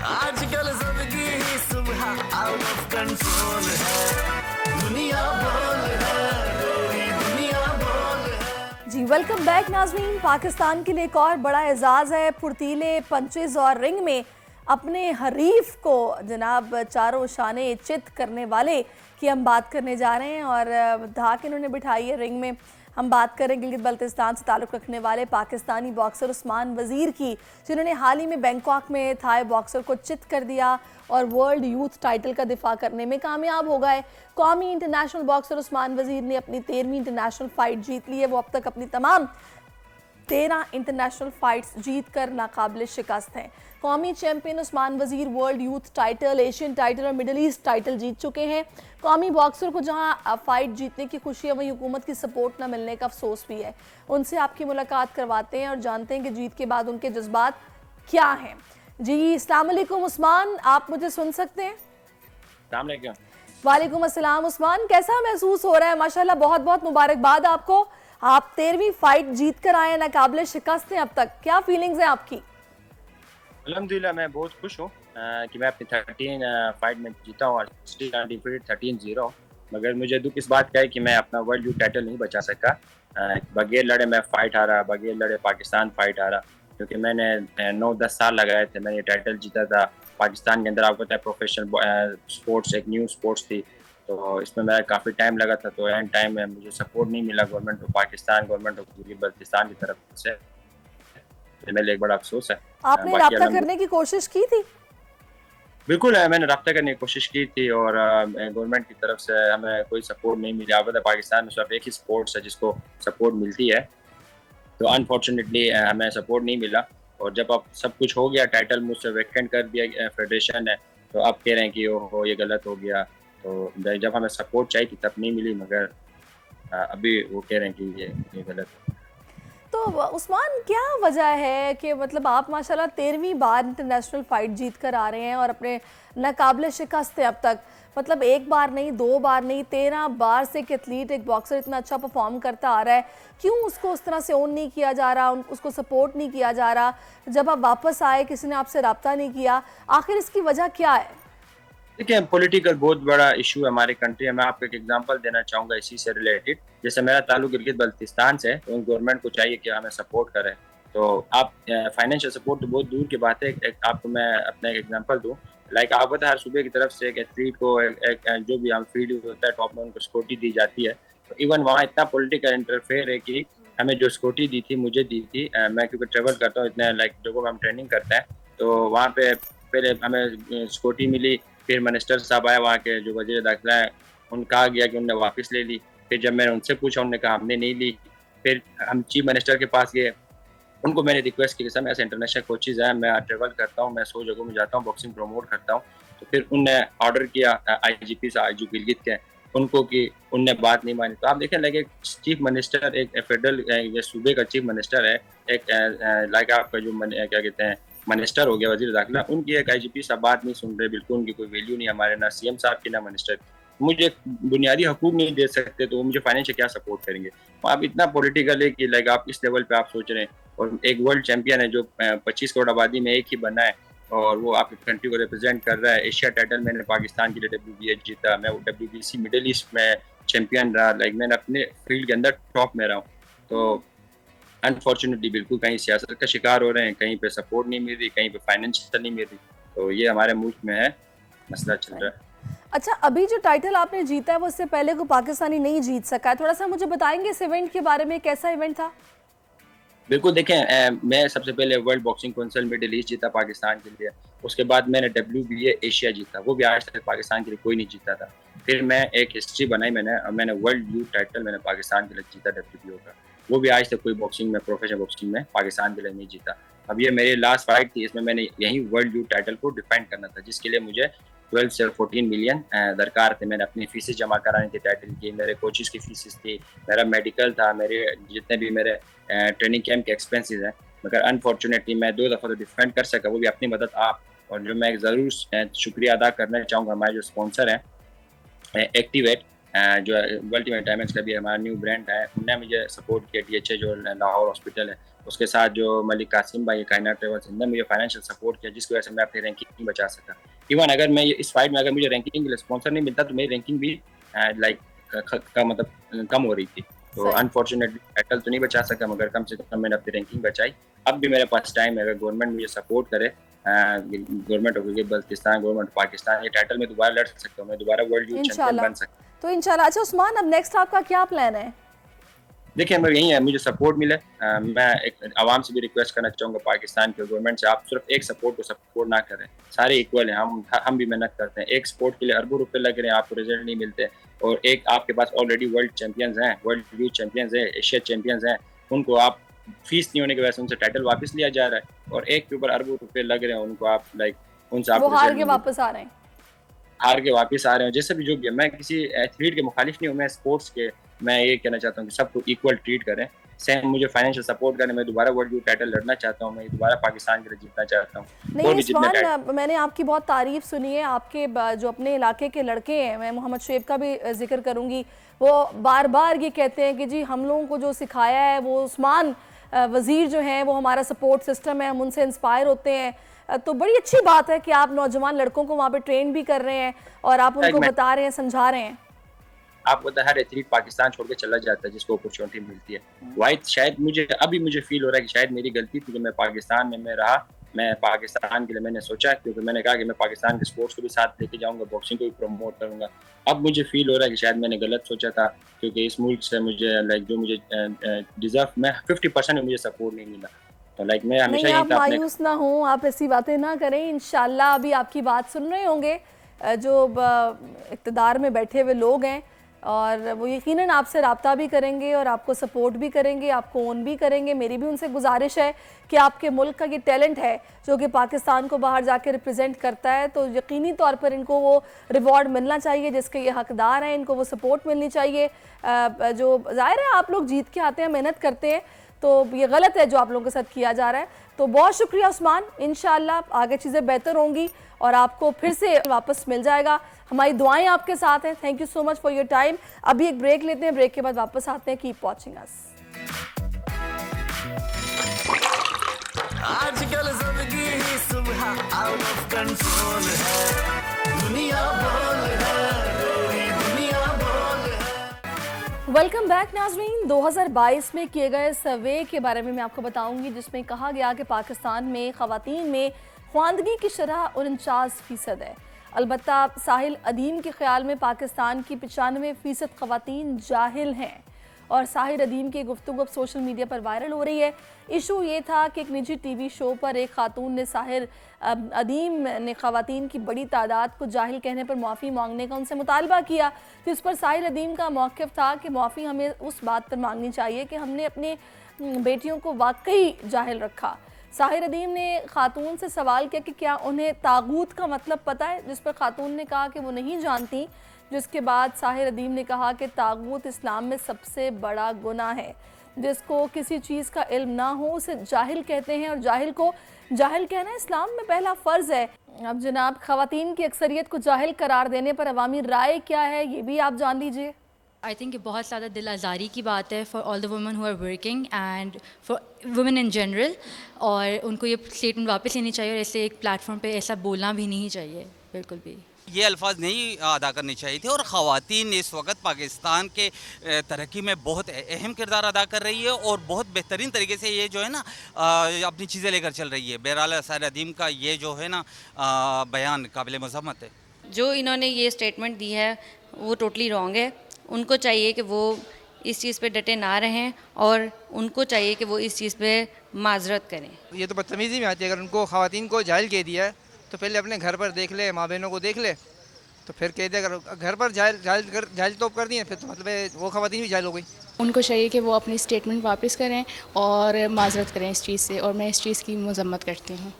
आजकल ज़िंदगी ही सुबह आउट ऑफ कंट्रोल है, दुनिया बोल है, दुनिया बोल है। जी वेलकम बैक नाज़रीन। पाकिस्तान के लिए एक और बड़ा एजाज़ है। फुर्तीले पंचेज और रिंग में अपने हरीफ को जनाब चारों शाने चित करने वाले की हम बात करने जा रहे हैं, और धाक इन्होंने बिठाई है रिंग में। हम बात करें गिलगित बल्तिस्तान से ताल्लुक़ रखने वाले पाकिस्तानी बॉक्सर उस्मान वज़ीर की, जिन्होंने हाल ही में बैंकॉक में थाई बॉक्सर को चित कर दिया और वर्ल्ड यूथ टाइटल का दिफा करने में कामयाब हो गए। कौमी इंटरनेशनल बॉक्सर उस्मान वज़ीर ने अपनी 13वीं इंटरनेशनल फाइट जीत ली है। वो अब तक अपनी तमाम 13 इंटरनेशनल फाइट्स जीत कर नाकाबिल शिकस्त हैं। कौमी चैंपियन उस्मान वजीर world youth title, Asian title और मिडल ईस्ट टाइटल जीत चुके हैं। कौमी बॉक्सर को जहां फाइट जीतने की खुशी है, वहीं हुकूमत की सपोर्ट न मिलने का अफसोस भी है। उनसे आपकी मुलाकात करवाते हैं और जानते हैं कि जीत के बाद उनके जज्बात क्या हैं। जी अस्सलाम वालेकुम उस्मान, आप मुझे सुन सकते हैं? अस्सलाम वालेकुम। वालेकुम अस्सलाम उस्मान, कैसा महसूस हो रहा है? माशाल्लाह बहुत बहुत मुबारकबाद आपको, आप 13वीं फाइट जीत कर आए हैं, नाकाबिले शिकस्त हैं अब तक, क्या फीलिंग्स हैं आपकी? अल्हम्दुलिल्लाह मैं बहुत खुश हूँ कि मैं अपनी 13 फाइट में जीता हूँ और स्टिल अनडिफीटेड 13-0। मगर मुझे दुख इस बात का है कि मैं अपना वर्ल्ड यूथ टाइटल नहीं बचा सका। बगैर लड़े मैं फाइट हारा, बगैर लड़े पाकिस्तान फाइट हारा, क्योंकि मैंने 9-10 साल लगाए थे। मैंने ये टाइटल जीता था पाकिस्तान के अंदर। आपको पता है प्रोफेशनल स्पोर्ट्स एक न्यू स्पोर्ट्स थी, तो इसमें मेरा काफ़ी टाइम लगा था। तो एंड टाइम में मुझे सपोर्ट नहीं मिला government of Pakistan, government of Baltistan की तरफ से। तो मेरे लिए एक बड़ा अफसोस है। आपने रब्ता करने की कोशिश की थी? बिल्कुल मैंने रब्ता करने की कोशिश की थी और गवर्नमेंट की तरफ से हमें कोई सपोर्ट नहीं मिला। आपको पाकिस्तान में सिर्फ एक ही स्पोर्ट्स है जिसको सपोर्ट मिलती है, तो अनफॉर्चुनेटली हमें सपोर्ट नहीं मिला। और जब अब सब कुछ हो गया, टाइटल मुझसे वैकेंट कर दिया फेडरेशन ने, तो अब कह रहे हैं कि ओहो ये गलत हो गया। तो जब हमें सपोर्ट चाहिए थी तब नहीं मिली, मगर अभी वो कह रहे हैं कि ये गलत है। तो उस्मान क्या वजह है कि मतलब आप माशाल्लाह 13वीं बार इंटरनेशनल फाइट जीत कर आ रहे हैं और अपने नाकाबिले शिकस्त हैं अब तक, मतलब एक बार नहीं, 2 बार नहीं, 13 बार से एक एथलीट, एक बॉक्सर इतना अच्छा परफॉर्म करता आ रहा है, क्यों उसको उस तरह से ओन नहीं किया जा रहा, उसको सपोर्ट नहीं किया जा रहा? जब आप वापस आए किसी ने आपसे रब्ता नहीं किया, आखिर इसकी वजह क्या है? देखिए पॉलिटिकल बहुत बड़ा इशू है हमारे कंट्री में। मैं आपको एक एग्जांपल देना चाहूँगा इसी से रिलेटेड। जैसे मेरा ताल्लुक गिलगित बल्तिस्तान से, तो गवर्नमेंट को चाहिए कि हमें सपोर्ट करें। तो आप फाइनेंशियल सपोर्ट तो बहुत दूर की बात है। आपको मैं अपना एक एग्जांपल दूँ, लाइक आप पता है हर सूबे की तरफ से एक एथलीट को एक जो भी हम फील्ड होता है टॉप में उनको सिक्योरिटी दी जाती है। तो इवन वहाँ इतना पॉलिटिकल इंटरफेयर है कि हमें जो सिक्योरिटी दी थी, मुझे दी थी, मैं क्योंकि ट्रेवल करता हूँ इतने लाइक जगहों में हम ट्रेनिंग करते हैं, तो वहाँ पे पहले हमें सिक्योरिटी मिली। फिर मिनिस्टर साहब आए, वहाँ के जो वज़ीर दाखिला है, उन कहा गया कि उन्होंने वापस ले ली। फिर जब मैंने उनसे पूछा, उन्होंने कहा हमने नहीं ली। फिर हम चीफ मिनिस्टर के पास गए, उनको मैंने रिक्वेस्ट की कि सर ऐसे इंटरनेशनल कोचेज़ हैं, मैं ट्रेवल करता हूँ, मैं 100 जगहों में जाता हूँ, बॉक्सिंग प्रमोट करता हूँ। तो फिर उनने ऑर्डर किया IGP से, जो गिलगित के उनको, कि उनने बात नहीं मानी। तो आप देखें लाइक एक चीफ मिनिस्टर, एक फेडरल सूबे का चीफ मिनिस्टर है, एक लाइक आपका जो क्या कहते हैं मिनिस्टर हो गया वजीर दाखिला, उनकी एक IGP साहब बात नहीं सुन रहे, बिल्कुल उनकी कोई वैल्यू नहीं हमारे, ना CM साहब की ना मिनिस्टर। मुझे बुनियादी हकूक नहीं दे सकते, तो वो मुझे फाइनेंशियल क्या सपोर्ट करेंगे? आप इतना पॉलिटिकल है कि लाइक आप इस लेवल पे आप सोच रहे हैं। और एक वर्ल्ड चैंपियन है जो 25 करोड़ आबादी में एक ही बना है, और वो आपकी कंट्री को रिप्रेजेंट कर रहा है। एशिया टाइटल मैंने पाकिस्तान के लिए WBA जीता, मैं WBC मिडिल ईस्ट में चैंपियन रहा, लाइक मैंने अपने फील्ड के अंदर टॉप में रहा हूँ। तो अनफॉर्चुनेटली बिल्कुल कहीं सियासत का शिकार हो रहे हैं, कहीं पे सपोर्ट नहीं मिल रही, कहीं पे फाइनेंशियल नहीं मिल रही। तो ये हमारे मुल्क में है, मसला चल रहा है। अच्छा, अभी जो टाइटल आपने जीता है वो इससे पहले को पाकिस्तानी नहीं जीत सका है, थोड़ा सा मुझे बताएंगे इस इवेंट के बारे में, कैसा इवेंट था? बिल्कुल देखें, मैं सबसे पहले world boxing council middle east जीता पाकिस्तान के लिए। उसके बाद मैंने WBA एशिया जीता, वो भी आज तक पाकिस्तान के लिए कोई नहीं जीता था। फिर मैं एक हिस्ट्री बनाई मैंने वर्ल्ड यूथ टाइटल मैंने पाकिस्तान के लिए जीता WBO का, वो भी आज तक कोई बॉक्सिंग में, प्रोफेशनल बॉक्सिंग में पाकिस्तान के लिए नहीं जीता। अब ये मेरी लास्ट फाइट थी, इसमें मैंने यही वर्ल्ड यूथ टाइटल को डिफेंड करना था, जिसके लिए मुझे 12 से 14 मिलियन दरकार थे। मैंने अपनी फीसें जमा करानी थी टाइटल की, मेरे कोचेज़ की फीसेस थी, मेरा मेडिकल था, मेरे जितने भी मेरे ट्रेनिंग कैंप के एक्सपेंसेस हैं। मगर अनफॉर्चुनेटली मैं 2 दफ़ा तो डिफेंड कर सका, वो भी अपनी मदद आप। और जो मैं ज़रूर शुक्रिया अदा करना चाहूँगा हमारे जो स्पॉन्सर हैं एक्टिवेट, जो अल्टीमेट टाइमेक्स का भी हमारा न्यू ब्रांड है, उन्होंने मुझे सपोर्ट किया। DHA जो लाहौर हॉस्पिटल है, उसके साथ जो मलिक कासिम भाई कायनात ट्रेवल्स, इन्होंने मुझे फाइनेंशियल सपोर्ट किया, जिसकी वजह से मैं अपनी रैंकिंग बचा सका। इवन अगर मैं इस फाइट में अगर मुझे रैंकिंग के लिए स्पॉन्सर नहीं मिलता, तो मेरी रैंकिंग भी लाइक मतलब कम हो रही थी। तो अनफॉर्चुनेटली टाइटल तो नहीं बचा सका, मगर कम से कम मैंने अपनी रैंकिंग बचाई। अब भी मेरे पास टाइम है, अगर गवर्नमेंट मुझे सपोर्ट करे, government of Baltistan, government Pakistan, ये टाइटल में दोबारा लड़ सकता हूँ, मैं दोबारा वर्ल्ड यूथ चैंपियन बन सकता हूँ। तो इंशाल्लाह। अच्छा उस्मान, अब नेक्स्ट आपका क्या प्लान है? देखिए मैं यही है, मुझे सपोर्ट मिले। मैं एक आवाम से भी रिक्वेस्ट करना चाहूँगा, पाकिस्तान के गवर्नमेंट से, आप सिर्फ एक सपोर्ट को सपोर्ट ना करें, सारे इक्वल हैं, हम भी मेहनत करते हैं। एक स्पोर्ट के लिए अरबों रुपए लग रहे हैं, आपको रिजल्ट नहीं मिलते, और एक आपके पास ऑलरेडी वर्ल्ड चैंपियंस हैं, वर्ल्ड यूथ चैंपियंस हैं, एशिया चैंपियंस हैं, उनको आप फीस नहीं होने की वजह से उनसे टाइटल वापस लिया जा रहा है और एक के ऊपर अरबों रुपए लग रहे हैं उनको। आप उनसे आप वो हार के वापस आ रहे हैं, हार के वापस आ रहे हैं। जैसे भी जो भी है, मैं किसी एथलीट के मुखालिफ नहीं हूँ, मैं स्पोर्ट्स के मैं ये कहना चाहता हूँ कि सबको इक्वल ट्रीट करें, सेम मुझे फाइनेंशियल सपोर्ट करें। मैं दोबारा वर्ल्ड यूथ टाइटल लड़ना चाहता हूँ, मैं दोबारा पाकिस्तान के लिए जीतना चाहता हूँ। नहीं उस्मान, मैंने आपकी बहुत तारीफ सुनी है, आपके जो अपने इलाके के लड़के हैं, मैं मोहम्मद शुएब का भी जिक्र करूँगी, वो बार बार ये कहते हैं कि जी हम लोगों को जो सिखाया है वो उस्मान वज़ीर जो हैं वो हमारा सपोर्ट सिस्टम है, हम उनसे इंस्पायर होते हैं। तो बड़ी अच्छी बात है कि आप नौजवान लड़कों को वहाँ पे ट्रेन भी कर रहे हैं और आप उनको बता रहे हैं, समझा रहे हैं। आपको पता है हर एथलीट पाकिस्तान छोड़ के चला जाता है जिसको अपॉर्चुनिटी मिलती है। वाइट शायद मुझे फील हो रहा है कि शायद मेरी गलती थी कि मैं पाकिस्तान में मैं रहा, मैं पाकिस्तान के लिए मैंने सोचा, क्योंकि मैंने कहा कि मैं पाकिस्तान के स्पोर्ट्स को भी साथ लेके जाऊंगा, बॉक्सिंग को भी प्रमोट करूंगा। अब मुझे फील हो रहा है कि शायद मैंने गलत सोचा था, क्योंकि इस मुल्क से मुझे जो मुझे डिजर्व, मैं 50% मुझे सपोर्ट नहीं मिला। तो मैं हमेशा नहीं, आप मायूस ना हो, आप ऐसी बातें ना करें। इंशाल्लाह अभी आपकी बात सुन रहे होंगे जो इक़्तिदार में बैठे हुए लोग हैं और वो यकीनन आपसे रब्ता भी करेंगे और आपको सपोर्ट भी करेंगे, आपको ओन भी करेंगे। मेरी भी उनसे गुजारिश है कि आपके मुल्क का ये टैलेंट है जो कि पाकिस्तान को बाहर जाके रिप्रेजेंट करता है, तो यकीनी तौर पर इनको वो रिवॉर्ड मिलना चाहिए जिसके ये हकदार हैं, इनको वो सपोर्ट मिलनी चाहिए। जो ज़ाहिर है आप लोग जीत के आते हैं, मेहनत करते हैं, तो ये गलत है जो आप लोगों के साथ किया जा रहा है। तो बहुत शुक्रिया उस्मान, इंशाल्लाह आगे चीज़ें बेहतर होंगी और आपको फिर से वापस मिल जाएगा। हमारी दुआएं आपके साथ हैं। Thank you so much for your time. अभी एक ब्रेक लेते हैं, ब्रेक के बाद वापस आते हैं। Keep watching us. आजकल सबकी ही सुबह आउट ऑफ कंट्रोल है, दुनिया बोल है, दुनिया बोल है। वेलकम बैक नाज़रीन। 2022 में किए गए सर्वे के बारे में मैं आपको बताऊंगी, जिसमें कहा गया कि पाकिस्तान में ख़वातीन में ख्वानदगी की शरह 49% है। अलबत्ता साहिल अदीम के ख्याल में पाकिस्तान की 95% ख़वातीन जाहिल हैं और साहिल अदीम की गुफ्तगू अब सोशल मीडिया पर वायरल हो रही है। इशू ये था कि एक निजी टीवी शो पर एक खातून ने साहिल अदीम ने ख़वातीन की बड़ी तादाद को जाहिल कहने पर माफ़ी मांगने का उनसे मुतालबा किया। तो इस पर साहिल अदीम का मौक़िफ़ था कि माफ़ी हमें उस बात पर मांगनी चाहिए कि हमने अपने बेटियों को वाकई जाहिल रखा। साहिर अदीम ने खातून से सवाल किया कि क्या उन्हें तागूत का मतलब पता है, जिस पर खातून ने कहा कि वो नहीं जानती। जिसके बाद साहिर अदीम ने कहा कि तागूत इस्लाम में सबसे बड़ा गुनाह है, जिसको किसी चीज़ का इल्म ना हो उसे जाहिल कहते हैं और जाहिल को जाहिल कहना इस्लाम में पहला फ़र्ज़ है। अब जनाब, ख़वातीन की अक्सरियत को जाहिल करार देने पर अवामी राय क्या है, ये भी आप जान लीजिए। आई थिंक बहुत ज़्यादा दिल आज़ारी की बात है for all the women who are working and for women in general, और उनको ये स्टेटमेंट वापस लेनी चाहिए और ऐसे एक प्लेटफॉर्म पे ऐसा बोलना भी नहीं चाहिए, बिल्कुल भी ये अल्फाज नहीं अदा करनी चाहिए थे। और ख़वातीन इस वक्त पाकिस्तान के तरक्की में बहुत अहम किरदार अदा कर रही है और बहुत बेहतरीन तरीके से ये जो है ना अपनी चीज़ें लेकर चल रही है। बहरहाल साहिर अदीम का ये जो है ना बयान काबिल मज़म्मत है। जो इन्होंने ये स्टेटमेंट दी है वो टोटली रॉन्ग है। उनको चाहिए कि वो इस चीज़ पे डटे ना रहें और उनको चाहिए कि वो इस चीज़ पे माजरत करें। ये तो बदतमीज़ी में आती है। अगर उनको ख़वातीन को जाहिल कह दिया है तो पहले अपने घर पर देख ले, माँ बहनों को देख ले, तो फिर कह दे। अगर घर पर जाहिल तो कर दिए फिर तो मतलब वो ख़वातीन भी जाहिल हो गई। उनको चाहिए कि वो अपनी स्टेटमेंट वापस करें और माजरत करें इस चीज़ से, और मैं इस चीज़ की मज़म्मत करती हूँ।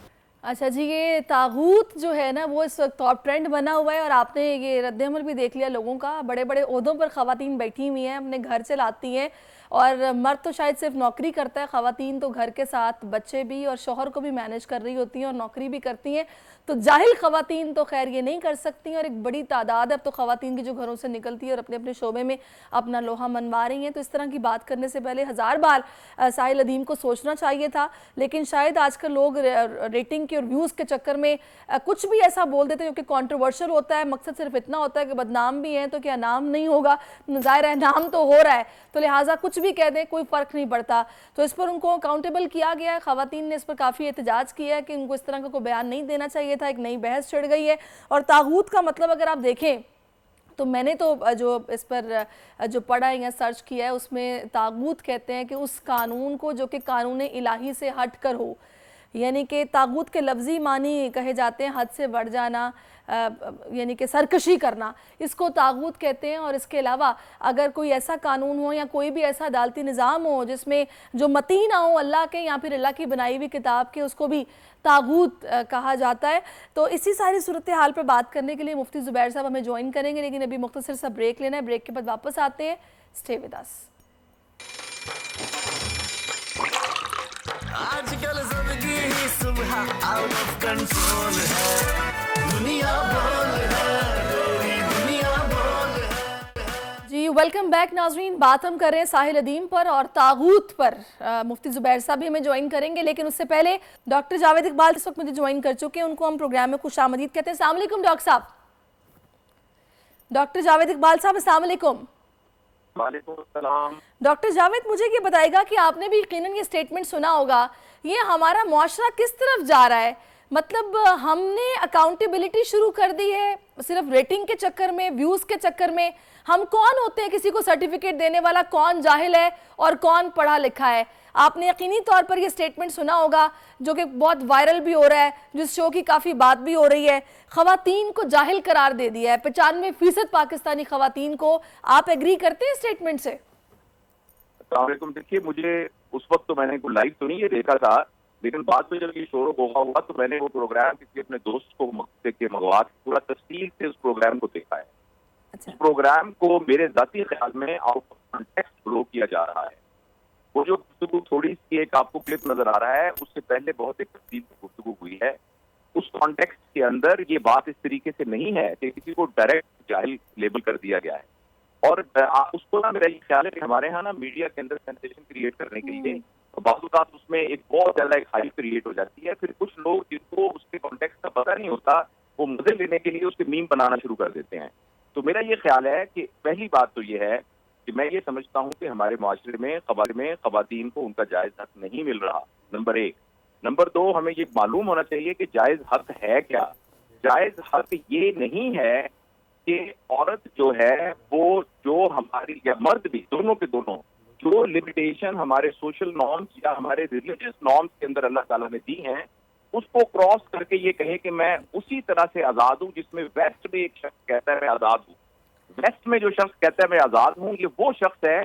अच्छा जी, ये तागूत जो है ना वो इस वक्त टॉप ट्रेंड बना हुआ है और आपने ये रद्द-ए-अमल भी देख लिया लोगों का। बड़े बड़े ओहदों पर ख़वातीन बैठी हुई हैं, अपने घर चलाती हैं, और मर्द तो शायद सिर्फ नौकरी करता है, ख़वातीन तो घर के साथ बच्चे भी और शौहर को भी मैनेज कर रही होती हैं और नौकरी भी करती हैं। तो जाहिल ख़वातीन तो खैर ये नहीं कर सकती, और एक बड़ी तादाद है अब तो ख़वातीन की जो घरों से निकलती है और अपने अपने शोबे में अपना लोहा मनवा रही हैं। तो इस तरह की बात करने से पहले 1000 बार साहिल अदीम को सोचना चाहिए था, लेकिन शायद आजकल लोग रेटिंग के और व्यूज़ के चक्कर में कुछ भी ऐसा बोल देते हैं जो कि कॉन्ट्रोवर्शियल होता है। मकसद सिर्फ इतना होता है कि बदनाम भी हैं तो क्या नाम नहीं होगा, ज़ाहिर है नाम तो हो रहा है, तो लिहाजा कुछ भी कह दें कोई फ़र्क नहीं पड़ता। तो इस पर उनको अकाउंटेबल किया गया है। ख़वातीन ने इस पर काफ़ी एहतजाज किया है कि उनको इस तरह का कोई बयान नहीं देना चाहिए था। एक नई बहस छिड़ गई है। और तागूत का मतलब अगर आप देखें तो मैंने तो जो इस पर जो पढ़ा है या सर्च किया है उसमें तागूत कहते हैं कि उस कानून को जो कि कानून इलाही से हट कर हो। यानी कि तागूत के लफ्ज़ी मानी कहे जाते हैं हद से बढ़ जाना, यानी कि सरकशी करना, इसको तागूत कहते हैं। और इसके अलावा अगर कोई ऐसा कानून हो या कोई भी ऐसा अदालती निज़ाम हो जिसमें जो मती ना हो अल्लाह के या फिर अल्लाह की बनाई हुई किताब के, उसको भी तागूत कहा जाता है। तो इसी सारी सूरत हाल पर बात करने के लिए मुफ्ती ज़ुबैर साहब हमें ज्वाइन करेंगे, लेकिन अभी मुख्तसर सा ब्रेक लेना है। ब्रेक के बाद वापस आते हैं। Stay with us. आजकल जिंदगी ही सुबह आउट ऑफ कंट्रोल है, दुनिया बोल है, तेरी दुनिया बोल है। जी वेलकम बैक नाजरीन। बात हम कर रहे हैं साहिल अदीम पर और तागूत पर। मुफ्ती ज़ुबैर साहब भी हमें ज्वाइन करेंगे, लेकिन उससे पहले डॉक्टर जावेद इकबाल इस वक्त मुझे ज्वाइन कर चुके हैं, उनको हम प्रोग्राम में खुशामदीद कहते हैं। अस्सलाम वालेकुम डॉक्टर साहब। डॉक्टर जावेद इकबाल साहब अस्सलाम वालेकुम। डॉक्टर जावेद, मुझे ये बताएगा कि आपने भी यकीनन ये स्टेटमेंट सुना होगा, ये हमारा मुआशरा किस तरफ जा रहा है? मतलब हमने अकाउंटेबिलिटी शुरू कर दी है सिर्फ रेटिंग के चक्कर में, व्यूज़ के चक्कर में। हम कौन होते हैं किसी को सर्टिफिकेट देने वाला, कौन जाहिल है और कौन पढ़ा लिखा है? आपने यकीनी तौर पर ये स्टेटमेंट सुना होगा जो कि बहुत वायरल भी हो रहा है, जिस शो की काफ़ी बात भी हो रही है। ख़वातीन को जाहिल करार दे दिया है 95% पाकिस्तानी ख़वातीन को। आप एग्री करते हैं स्टेटमेंट से? देखिए, मुझे उस वक्त तो मैंने लाइव तो नहीं ये देखा था, लेकिन बाद में जब ये शोर गोगा हुआ तो मैंने वो प्रोग्राम किसी अपने दोस्त को मंगवा के पूरा तफसील से उस प्रोग्राम को देखा है। उस प्रोग्राम को मेरे जाती ख्याल में आउट ऑफ कॉन्टेक्स्ट फ्लो किया जा रहा है। वो जो गुफ्तगू थोड़ी सी एक आपको क्लिप नजर आ रहा है, उससे पहले बहुत एक तफसील गुफ्तगू हुई है। उस कॉन्टेक्स्ट के अंदर ये बात इस तरीके से नहीं है कि किसी को डायरेक्ट जाहिल लेबल कर दिया गया है। और उसको ना मेरा ये ख्याल है कि हमारे यहाँ ना मीडिया के अंदर सेंसेशन क्रिएट करने के लिए बाज़ उसमें एक बहुत ज्यादा एक हाइप क्रिएट हो जाती है। फिर कुछ लोग जिनको उसके कॉन्टेक्स्ट का पता नहीं होता, वो मजे लेने के लिए उसके मीम बनाना शुरू कर देते हैं। तो मेरा ये ख्याल है कि पहली बात तो ये है कि मैं ये समझता हूँ कि हमारे माशरे में ख़वातीन को उनका जायज़ हक नहीं मिल रहा, नंबर एक। नंबर दो, हमें ये मालूम होना चाहिए कि जायज़ हक है क्या। जायज़ हक ये नहीं है कि औरत जो है वो जो हमारी, या मर्द भी, दोनों के दोनों, जो लिमिटेशन हमारे सोशल नॉर्म्स या हमारे रिलीजियस नॉर्म्स के अंदर अल्लाह ताला ने दी हैं, उसको क्रॉस करके ये कहे कि मैं उसी तरह से आज़ाद हूँ जिसमें वेस्ट में एक शख्स कहता है मैं आज़ाद हूँ। वेस्ट में जो शख्स कहता है मैं आज़ाद हूँ, ये वो शख्स है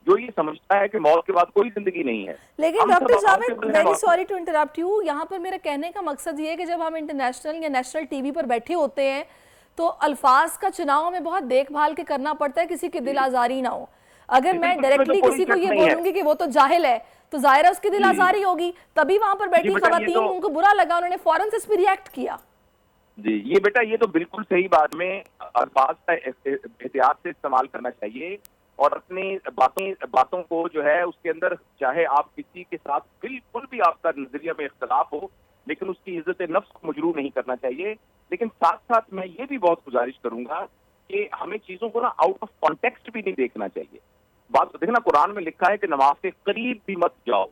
जो ये समझता है कि मौत के बाद कोई जिंदगी नहीं है। लेकिन doctor Javed, very sorry to interrupt you, यहाँ पर मेरा कहने का मकसद ये है कि जब हम इंटरनेशनल या नेशनल टीवी पर बैठे होते हैं तो अल्फाज का चुनाव हमें बहुत देखभाल के करना पड़ता है, किसी की दिल आजारी ना हो। अगर मैं डायरेक्टली किसी को ये बोलूंगी कि वो तो जाहिल है, तो जाहिर है उसकी दिल आजारी होगी, तभी वहां पर बैठी खवातीन उनको बुरा लगा, उन्होंने फौरन से इस पर रिएक्ट किया। जी ये बेटा, ये तो बिल्कुल सही बात में अल्फाज का एहतियात से इस्तेमाल करना चाहिए और अपनी बातों को जो है उसके अंदर, चाहे आप किसी के साथ बिल्कुल भी आपका नजरिया में इख्तलाफ हो, लेकिन उसकी इज्जत नफ्स को मजरूह नहीं करना चाहिए। लेकिन साथ साथ मैं ये भी बहुत गुजारिश करूंगा कि हमें चीजों को ना आउट ऑफ कॉन्टेक्स्ट भी नहीं देखना चाहिए। बात देखना, कुरान में लिखा है कि नमाज के करीब भी मत जाओ,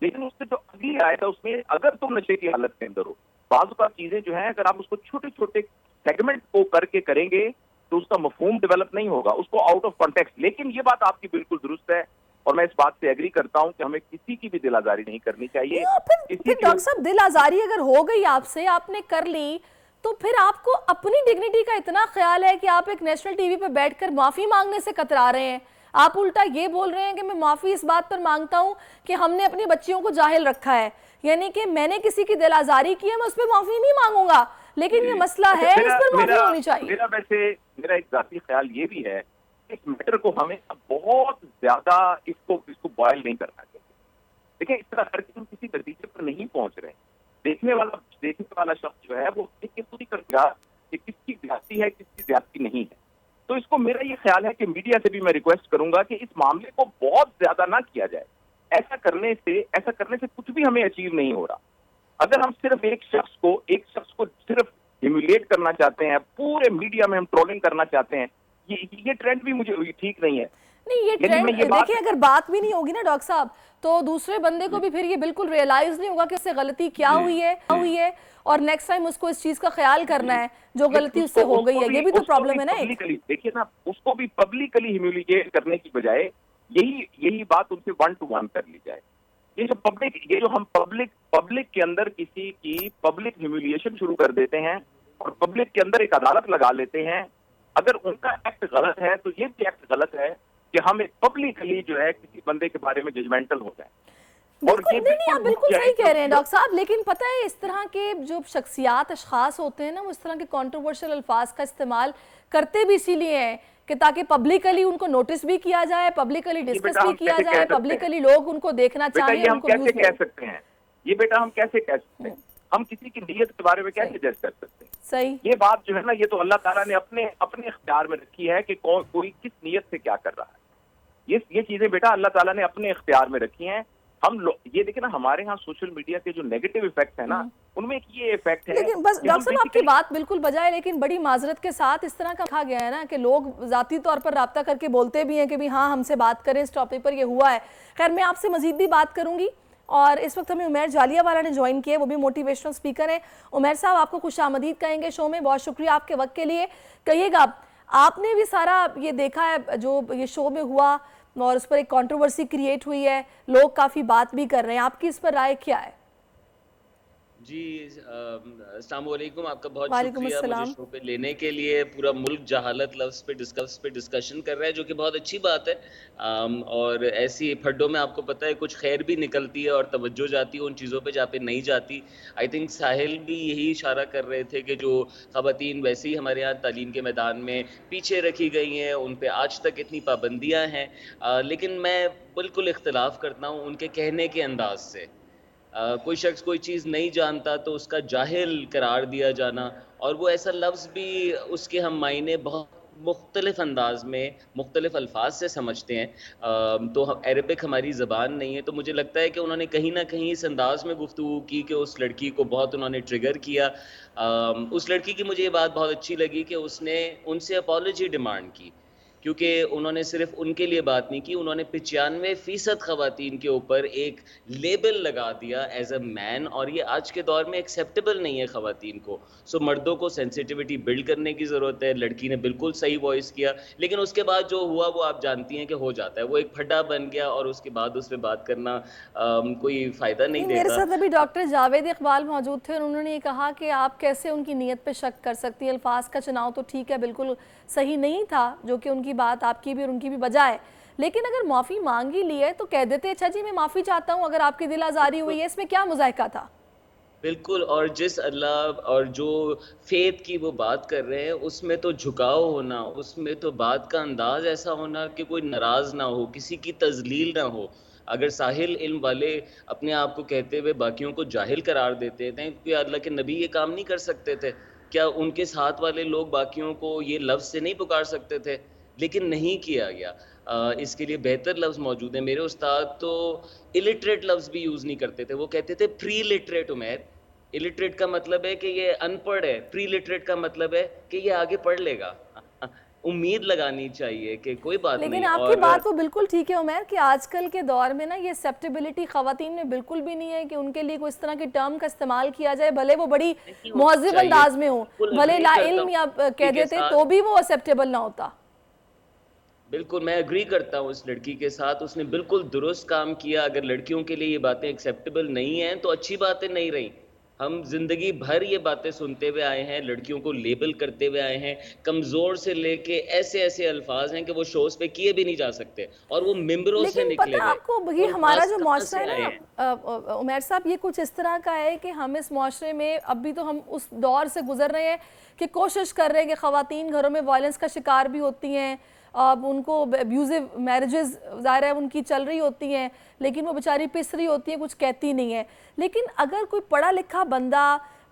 लेकिन उससे जो अगली आयत है उसमें अगर तुम नशे की हालत के अंदर हो, बाज़ चीजें जो है अगर आप उसको छोटे छोटे सेगमेंट को करके करेंगे तो उसका मफहूम डेवलप नहीं होगा, उसको आउट ऑफ कॉन्टेक्स्ट। लेकिन ये बात आपकी बिल्कुल दुरुस्त है और मैं इस बात से एग्री करता हूं कि हमें किसी की भी दिल आजारी नहीं करनी चाहिए। फिर डॉक्टर साहब, दिल आजारी अगर हो गई आपसे, आपने कर ली, तो फिर आपको अपनी डिग्निटी का इतना ख्याल है कि आप एक नेशनल टीवी पे बैठकर माफी मांगने से कतरा रहे हैं। आप उल्टा ये बोल रहे हैं कि मैं माफी इस बात पर मांगता हूं कि हमने अपनी बच्चियों को जाहिल रखा है, यानी कि मैंने किसी की दिल आजारी की है, मैं उस पर माफी नहीं मांगूंगा, लेकिन ये मसला है, इस पर माफी होनी चाहिए। मेरा एक जाती ख्याल ये भी है, इस मैटर को हमें बहुत ज्यादा इसको बॉयल नहीं करना चाहिए। देखिए, इस तरह करके हम किसी नतीजे पर नहीं पहुंच रहे। देखने वाला शख्स जो है वो खुद करेगा कि किसकी ज्यादती है, किसकी ज्यादती नहीं है। तो इसको मेरा ये ख्याल है कि मीडिया से भी मैं रिक्वेस्ट करूंगा कि इस मामले को बहुत ज्यादा ना किया जाए। ऐसा करने से कुछ भी हमें अचीव नहीं हो रहा। अगर हम सिर्फ एक शख्स को सिर्फ ह्यूमिलिएट करना चाहते हैं, पूरे मीडिया में हम ट्रोलिंग करना चाहते हैं, ये ट्रेंड भी मुझे ठीक नहीं है। नहीं, ये ट्रेंड देखिए, अगर बात भी नहीं होगी ना डॉक्टर साहब, तो दूसरे बंदे को भी फिर ये बिल्कुल रियलाइज नहीं होगा कि उससे गलती क्या हुई है और नेक्स्ट टाइम उसको इस चीज का ख्याल करना है जो गलती उससे हो गई है। ये भी तो प्रॉब्लम है ना। देखिए ना, उसको भी पब्लिकली ह्यूमिलिएट करने की बजाय यही बात उनसे 1 to 1 कर ली जाए। ये जो हम पब्लिक के अंदर किसी की पब्लिक ह्यूमिलिएशन शुरू कर देते हैं और पब्लिक के अंदर एक अदालत लगा लेते हैं, अगर उनका एक्ट गलत है तो ये भी एक्ट गलत है कि हम एक पब्लिकली जो है किसी बंदे के बारे में जजमेंटल हो जाए। बिल्कुल नहीं, आप बिल्कुल सही कह रहे हैं डॉक्टर साहब, लेकिन पता है इस तरह के जो शख्सियात अशखास होते हैं ना, वो इस तरह के कंट्रोवर्शियल अल्फाज का इस्तेमाल करते भी इसीलिए हैं कि ताकि पब्लिकली उनको नोटिस भी किया जाए, पब्लिकली डिस्कस भी किया जाए, पब्लिकली लोग उनको देखना चाहें, उनको कैसे कह सकते हैं ये बेटा, हम कैसे कह सकते हैं, हम किसी की नीयत के बारे में कैसे जज कर सकते हैं? सही, ये बात जो है ना, ये तो अल्लाह ताला ने अपने इख्तियार में रखी है कि कोई किस नीयत से क्या कर रहा है। ये चीजें बेटा अल्लाह ताला ने अपने इख्तियार में रखी हैं। हम ये देखिए ना, हमारे यहाँ सोशल मीडिया के जो नेगेटिव इफेक्ट है ना, उनमें ये इफेक्ट है। लेकिन बस डॉक्टर साहब आपकी बात बिल्कुल बजाय, लेकिन बड़ी माजरत के साथ इस तरह का कहा गया है ना कि लोग जाती तौर पर राब्ता करके बोलते भी हैं कि भी हाँ हमसे बात करें, इस टॉपिक पर ये हुआ है। खैर मैं आपसे मजीद भी बात करूंगी। और इस वक्त हमें उमैर जालियावाला ने ज्वाइन किया, वो भी मोटिवेशनल स्पीकर हैं। उमैर साहब आपको खुशामदीद कहेंगे शो में, बहुत शुक्रिया आपके वक्त के लिए। कहिएगा आपने भी सारा ये देखा है जो ये शो में हुआ और उस पर एक कंट्रोवर्सी क्रिएट हुई है, लोग काफ़ी बात भी कर रहे हैं, आपकी इस पर राय क्या है? जी अस्सलाम वालेकुम, आपका बहुत शुक्रिया मुझे शो पे लेने के लिए। पूरा मुल्क जहालत लफ्ज़ पे डिस्कशन कर रहा है, जो कि बहुत अच्छी बात है। और ऐसी फड्डों में आपको पता है कुछ खैर भी निकलती है और तवज्जो जाती है उन चीज़ों पे जहाँ पे नहीं जाती। आई थिंक साहिल भी यही इशारा कर रहे थे कि जो ख़वातीन वैसे ही हमारे यहाँ तालीम के मैदान में पीछे रखी गई हैं, उन पे आज तक इतनी पाबंदियाँ हैं। लेकिन मैं बिल्कुल इख्तलाफ करता हूँ उनके कहने के अंदाज से। कोई शख्स कोई चीज़ नहीं जानता तो उसका जाहिल करार दिया जाना, और वो ऐसा लफ्ज़ भी उसके हम मायने बहुत मुख्तलिफ अंदाज में मुख्तलिफ अल्फाज से समझते हैं। तो अरबिक हमारी ज़बान नहीं है, तो मुझे लगता है कि उन्होंने कहीं ना कहीं इस अंदाज में गुफ्तगू की कि उस लड़की को बहुत उन्होंने ट्रिगर किया। उस लड़की की मुझे ये बात बहुत अच्छी लगी कि उसने उनसे अपॉलजी डिमांड की, क्योंकि उन्होंने सिर्फ उनके लिए बात नहीं की, उन्होंने 95% ख़वातीन के ऊपर एक लेबल लगा दिया एज अ मैन, और ये आज के दौर में एक्सेप्टेबल नहीं है ख़वातीन को। सो मर्दों को सेंसिटिविटी बिल्ड करने की ज़रूरत है। लड़की ने बिल्कुल सही वॉइस किया, लेकिन उसके बाद जो हुआ वो आप जानती हैं कि हो जाता है, वो एक फड्डा बन गया और उसके बाद उस पर बात करना कोई फ़ायदा नहीं देता। मेरे साथ अभी डॉक्टर जावेद इकबाल मौजूद थे और उन्होंने ये कहा कि आप कैसे उनकी नीयत पे शक कर सकती हैं। अल्फाज का चुनाव तो ठीक है, बिल्कुल सही नहीं था, जो कि उनकी बात आपकी भी और उनकी भी बजाय, लेकिन अगर माफ़ी मांग ही ली है तो कह देते अच्छा जी मैं माफ़ी चाहता हूँ अगर आपकी दिल आज़ारी हुई है, इसमें क्या मुज़ाहिका था? बिल्कुल, और जिस अल्लाह और जो फेथ की वो बात कर रहे हैं उसमें तो झुकाव होना, उसमें तो बात का अंदाज ऐसा होना कि कोई नाराज़ ना हो, किसी की तज़लील ना हो। अगर साहिल इल्म वाले अपने आप को कहते हुए बाकियों को जाहिल करार देते थे, क्या अल्लाह के नबी ये काम नहीं कर सकते थे? क्या उनके साथ वाले लोग बाकियों को ये लफ्ज़ से नहीं पुकार सकते थे? लेकिन नहीं किया गया। इसके लिए बेहतर लफ्ज़ मौजूद है। मेरे उस्ताद तो इलिटरेट लफ्ज़ भी यूज़ नहीं करते थे, वो कहते थे प्री लिटरेट। उमैर, इलिटरेट का मतलब है कि ये अनपढ़ है, प्री लिटरेट का मतलब है कि ये आगे पढ़ लेगा। उम्मीद लगानी चाहिए कि कोई बात नहीं। लेकिन आपकी बात वो बिल्कुल ठीक है उमैर कि आजकल के दौर में ना ये एक्सेप्टेबिलिटी ख़वातीन में बिल्कुल भी नहीं है कि उनके लिए कोई इस तरह की टर्म का इस्तेमाल किया जाए, भले वो बड़ी मुहज़्ज़िब अंदाज में हो, भले ला इल्म या कह देते तो भी वो एक्सेप्टेबल ना होता। बिल्कुल मैं एग्री करता हूँ इस लड़की के साथ, उसने बिल्कुल दुरुस्त काम किया। अगर लड़कियों के लिए ये बातें एक्सेप्टेबल नहीं हैं तो अच्छी बातें नहीं रही। हम जिंदगी भर ये बातें सुनते हुए आए हैं, लड़कियों को लेबल करते हुए आए हैं, कमज़ोर से लेके ऐसे ऐसे अल्फाज हैं कि वो शोज़ पे किए भी नहीं जा सकते और वो मिंबरों से निकले। लेकिन पता आपको ये हमारा जो माशरा है ना उमैर साहब, ये कुछ इस तरह का है कि हम इस माशरे में अभी तो हम उस दौर से गुजर रहे हैं कि कोशिश कर रहे हैं कि ख़वातीन घरों में वायलेंस का शिकार भी होती हैं, अब उनको अब्यूजिव मैरिजेस ज़ाहिर है उनकी चल रही होती हैं, लेकिन वो बेचारी पिस रही होती है, कुछ कहती नहीं है। लेकिन अगर कोई पढ़ा लिखा बंदा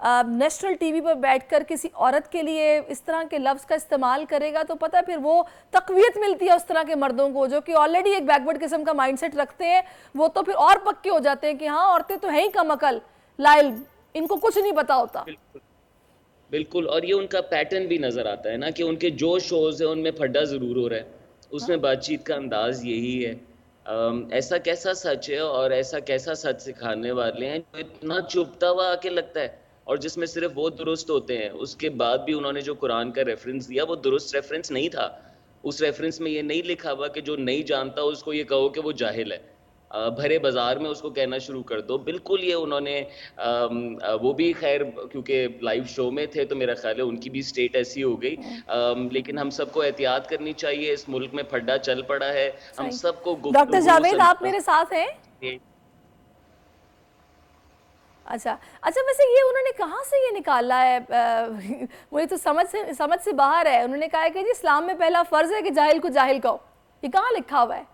नेशनल टीवी पर बैठकर किसी औरत के लिए इस तरह के लफ्ज़ का इस्तेमाल करेगा तो पता है फिर वो तक़वियत मिलती है उस तरह के मर्दों को जो कि ऑलरेडी एक बैकवर्ड किस्म का माइंडसेट रखते हैं। वो तो फिर और पक्के हो जाते हैं कि हाँ औरतें तो हैं ही कम अकल, लाइल, इनको कुछ नहीं पता होता। बिल्कुल, और ये उनका पैटर्न भी नज़र आता है ना कि उनके जो शोज़ हैं उनमें फड्डा ज़रूर हो रहा है, उसमें बातचीत का अंदाज़ यही है। ऐसा कैसा सच है और ऐसा कैसा सच सिखाने वाले हैं जो इतना चुभता हुआ आके लगता है और जिसमें सिर्फ वो दुरुस्त होते हैं। उसके बाद भी उन्होंने जो कुरान का रेफरेंस दिया वो दुरुस्त रेफरेंस नहीं था। उस रेफरेंस में ये नहीं लिखा हुआ कि जो नहीं जानता उसको ये कहो कि वो जाहिल है। भरे बाजार में उसको कहना शुरू कर दो। बिल्कुल ये उन्होंने वो भी खैर क्योंकि लाइव शो में थे तो मेरा ख्याल है उनकी भी स्टेट ऐसी हो गई। लेकिन हम सबको एहतियात करनी चाहिए, इस मुल्क में फड्डा चल पड़ा है, हम सबको डॉक्टर जावेद आप मेरे साथ हैं? अच्छा अच्छा, वैसे ये उन्होंने कहाँ से ये निकाला है? मुझे तो समझ से बाहर है। उन्होंने कहा है कि जी इस्लाम में पहला फर्ज है कि जाहिल को जाहिल कहो। ये कहाँ लिखा हुआ है?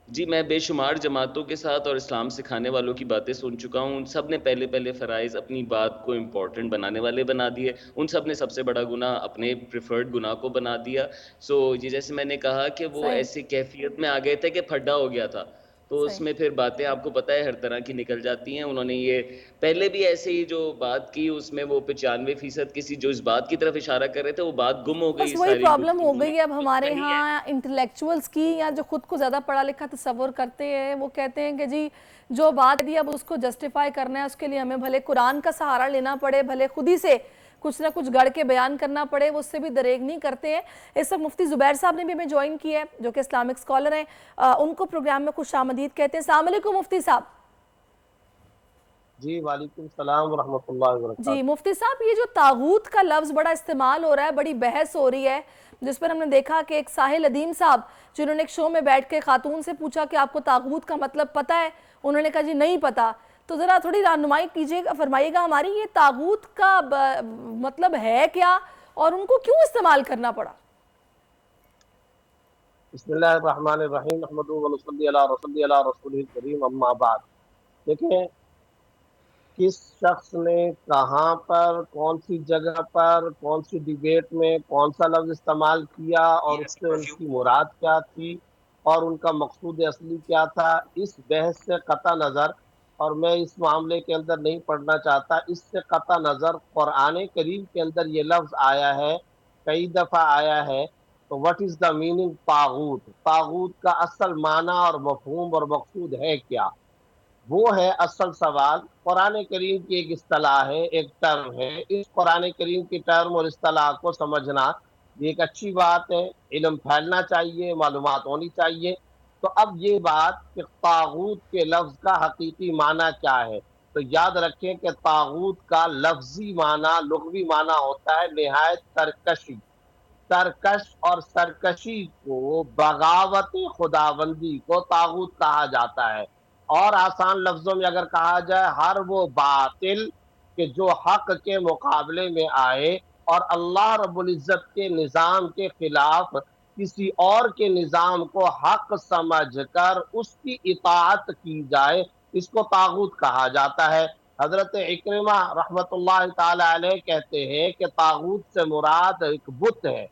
जी, मैं बेशुमार जमातों के साथ और इस्लाम सिखाने वालों की बातें सुन चुका हूँ। उन सब ने पहले फ़राइज़ अपनी बात को इम्पोर्टेंट बनाने वाले बना दिए। उन सब ने सबसे बड़ा गुनाह अपने प्रेफर्ड गुनाह को बना दिया। ये जैसे मैंने कहा कि वो ऐसी कैफियत में आ गए थे कि फड्डा हो गया था। तो उसमें फिर बातें आपको पता है हर तरह की निकल जाती हैं। उन्होंने ये पहले भी ऐसे ही जो बात की उसमें वो 95% किसी जो इस बात की तरफ इशारा कर रहे थे वो बात गुम हो गई। बस वही प्रॉब्लम हो गई अब हमारे यहाँ इंटेलेक्चुअल्स की, या जो खुद को ज़्यादा पढ़ा लिखा तस्वर करते हैं, वो कहते हैं कि जी जो बात दी अब उसको जस्टिफाई करना है, उसके लिए हमें भले कुरान का सहारा लेना पड़े, भले खुद ही से कुछ ना कुछ गढ़ के बयान करना पड़े, वो उससे भी दरेग नहीं करते हैं। इस वक्त मुफ्ती ज़ुबैर साहब ने भी हमें ज्वाइन किया है जो कि इस्लामिक स्कॉलर हैं। उनको प्रोग्राम में खुश आमदीद कहते हैं। अस्सलाम वालेकुम मुफ्ती साहब। जी वालेकुम सलाम व रहमतुल्लाहि व बरकातहू। जी मुफ्ती साहब, ये जो तागूत का लफ्ज़ बड़ा इस्तेमाल हो रहा है, बड़ी बहस हो रही है, जिस पर हमने देखा कि एक साहिल अदीम साहब जिन्होंने एक शो में बैठ के खातून से पूछा कि आपको तागूत का मतलब पता है, उन्होंने कहा जी नहीं पता। तो ज़रा थोड़ी रहनुमाई कीजिएगा, फरमाइएगा हमारी, ये तागूत का मतलब है क्या और उनको क्यों इस्तेमाल करना पड़ा? बिस्मिल्लाहिर्रहमानिर्रहीम, अहमदु व नसल्ली अला रसूलिल करीम, अम्मा बाद। देखिए किस शख्स ने कहाँ पर, कौन सी जगह पर, कौन सी डिबेट में कौन सा लफ्ज़ इस्तेमाल किया और उससे उनकी मुराद क्या थी और उनका मकसूद असली क्या था, इस बहस से कता नज़र, और मैं इस मामले के अंदर नहीं पढ़ना चाहता, इससे कता नज़र कुरान करीम के अंदर ये लफ्ज़ आया है, कई दफ़ा आया है। तो व्हाट इज़ द मीनिंग तागूत? तागूत का असल माना और मफहूम और मकसूद है क्या, वो है असल सवाल। कुरान करीम की एक इस्तिलाह है, एक टर्म है। इस कुरान करीम की टर्म और इस्तिलाह को समझना ये एक अच्छी बात है, इल्म फैलना चाहिए, मालूमात होनी चाहिए। तो अब ये बात कि तागूत के लफ्ज़ का हकीकी माना क्या है, तो याद रखें कि तागूत का लफ्ज़ी माना, लुग़वी माना होता है निहायत सरकशी। सरकश और सरकशी को, बगावत खुदाबंदी को तागूत कहा जाता है। और आसान लफ्जों में अगर कहा जाए, हर वो बातिल कि जो हक के मुकाबले में आए और अल्लाह रब्बुल इज्जत के निज़ाम के खिलाफ किसी और के निज़ाम को हक समझकर उसकी इताअत की जाए, इसको तागूत कहा जाता है। हजरत इक्रिमा रहमतुल्लाह ताला अलैह कहते हैं कि तागूत से मुराद एक बुत है,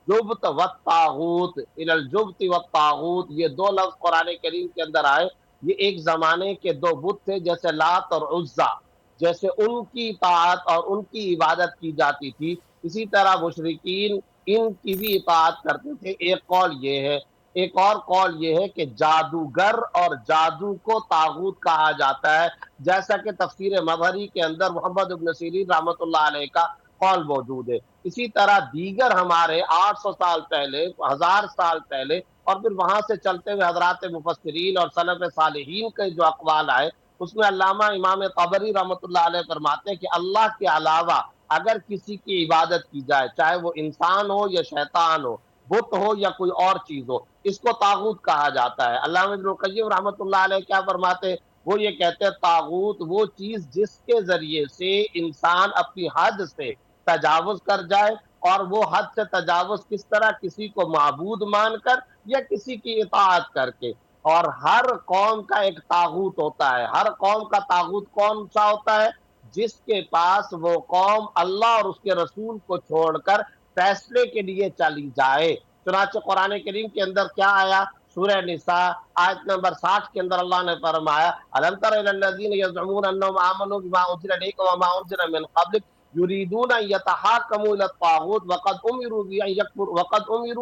जुब्त व तागूत, इलल जुब्त व तागूत, ये दो लफ्ज कुरान करीम के अंदर आए। ये एक जमाने के दो बुत थे, जैसे लात और उज्जा, जैसे उनकी इताअत और उनकी इबादत की जाती थी, इसी तरह मुशरिकीन इनकी भी इताअत करते थे। एक कौल ये है, एक और कौल ये है कि जादूगर और जादू को तागूत कहा जाता है, जैसा कि तफसीर मज़हरी के अंदर मोहम्मद इब्न सीरीन रहमतुल्लाह अलैह का कौल मौजूद है। इसी तरह दीगर हमारे 800 साल पहले, 1000 साल पहले, और फिर वहां से चलते हुए हजरात मुफस्सिरीन और सलफ सालिहीन के जो अक़वाल आए, उसमें अल्लामा इमाम तबरी रहमतुल्लाह अलैह फरमाते हैं कि अल्लाह के अलावा अगर किसी की इबादत की जाए, चाहे वो इंसान हो या शैतान हो, बुत हो या कोई और चीज हो, इसको तागूत कहा जाता है। अल्लामा इब्नुल क़य्यिम रहमतुल्लाह अलैह क्या फरमाते हैं, वो ये कहते हैं तागूत वो चीज जिसके जरिए से इंसान अपनी हद से तजावुज कर जाए, और वो हद से तजावुज किस तरह, किसी को माबूद मानकर या किसी की इताअत करके। और हर कौम का एक तागूत होता है। हर कौम का तागूत कौन सा होता है? जिसके पास वो कौम अल्लाह और उसके रसूल को छोड़कर फैसले के लिए चली जाए। चुनांचे कुरान करीम के अंदर क्या आया, सूरह निसा आयत नंबर 60 के अंदर अल्लाह ने फरमाया, अलम तरा इलल लज़ीना यज़अमूना अन्नहुम आमनू बिमा उनज़िला इलैका व मा उनज़िला मिन क़ब्लिक युरीदूना अन यतहाकमू इला तागूत वक़द उमिरू अन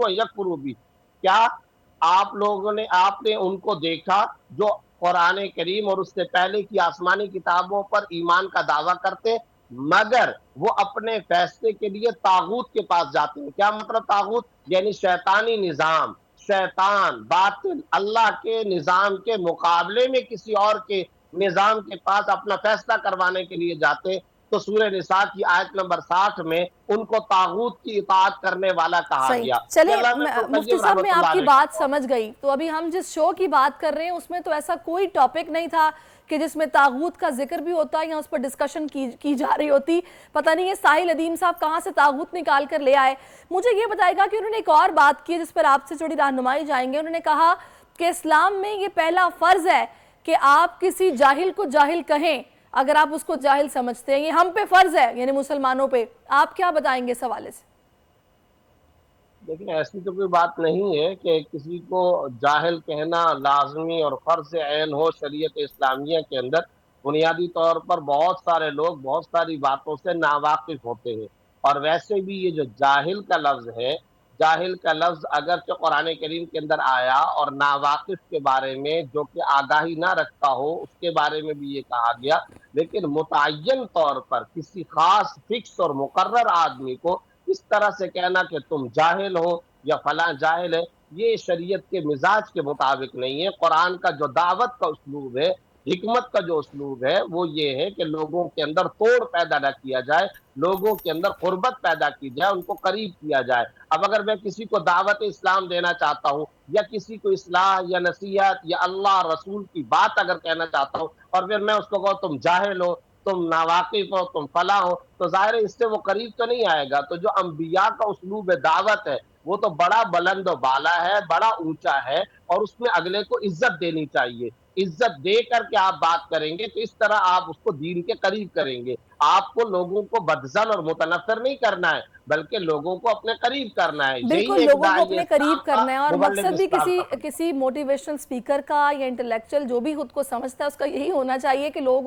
यकफुरू बि। क्या आप लोगों ने, आपने उनको देखा जो कुरान करीम और उससे पहले की आसमानी किताबों पर ईमान का दावा करते, मगर वो अपने फैसले के लिए तागूत के पास जाते हैं। क्या मतलब तागूत? यानी शैतानी निजाम, शैतान बातिल अल्लाह के निजाम के मुकाबले में किसी और के निजाम के पास अपना फैसला करवाने के लिए जाते, तो सूरह निसा की आयत नंबर 60 में उनको तागूत की इताअत करने वाला कहा सही। गया। चलिए अल्लाह ने मुफ्ती साहब, मैं आपकी बात समझ गई। तो अभी हम जिस शो की बात कर रहे हैं उसमें तो ऐसा कोई टॉपिक नहीं था कि जिसमें तागूत का जिक्र भी होता या उस पर डिस्कशन की जा रही होती। पता नहीं ये साहिल अदीम साहब कहाँ से तागूत निकाल कर ले आए। मुझे ये बताएगा कि उन्होंने एक और बात की जिस पर आपसे थोड़ी रहनुमाई जाएंगे। उन्होंने कहा कि इस्लाम में ये पहला फर्ज है कि आप किसी जाहिल को जाहिल कहें अगर आप उसको जाहिल समझते हैं, ये हम पे फर्ज है, यानी मुसलमानों पे। आप क्या बताएंगे इस हवाले से? देखिए, ऐसी तो कोई बात नहीं है कि किसी को जाहिल कहना लाजमी और फर्ज ऐन हो शरीयत इस्लामिया के अंदर। बुनियादी तौर पर बहुत सारे लोग बहुत सारी बातों से नावाकिफ होते हैं। और वैसे भी ये जो जाहिल का लफ्ज है, जाहिल का लफ्ज अगरचे कुरान करीम के अंदर आया और नावाकिफ के बारे में जो कि आगाही ना रखता हो उसके बारे में भी ये कहा गया, लेकिन मुतय्यन तौर पर किसी खास फिक्स और मुकर्रर आदमी को इस तरह से कहना कि तुम जाहिल हो या फलां जाहिल है, ये शरीयत के मिजाज के मुताबिक नहीं है। कुरान का जो दावत का उसलूब है, हिकमत का जो उसलूब है, वो ये है कि लोगों के अंदर तोड़ पैदा न किया जाए, लोगों के अंदर कुर्बत पैदा की जाए, उनको करीब किया जाए। अब अगर मैं किसी को दावत इस्लाम देना चाहता हूँ या किसी को इस्लाह या नसीहत या अल्लाह रसूल की बात अगर कहना चाहता हूँ और फिर मैं उसको कहूँ तुम जाहिल हो, तुम नावाकिफ हो, तुम फला हो, तो जाहिर है इससे वो करीब तो नहीं आएगा। तो जो अंबिया का उसलूब दावत है वो तो बड़ा बुलंद बाला है, बड़ा ऊंचा है, और उसमें अगले को इज्जत देनी चाहिए। इज्जत दे करके आप बात करेंगे तो इस तरह आप उसको दीन के करीब करेंगे। आपको लोगों को बदजन और मुतनफर नहीं करना है, बल्कि लोगों को अपने करीब करना है। बिल्कुल, लोगों को अपने करीब करना है। और मकसद भी किसी मोटिवेशनल स्पीकर का या इंटेलेक्चुअल जो भी खुद को समझता है उसका यही होना चाहिए कि लोग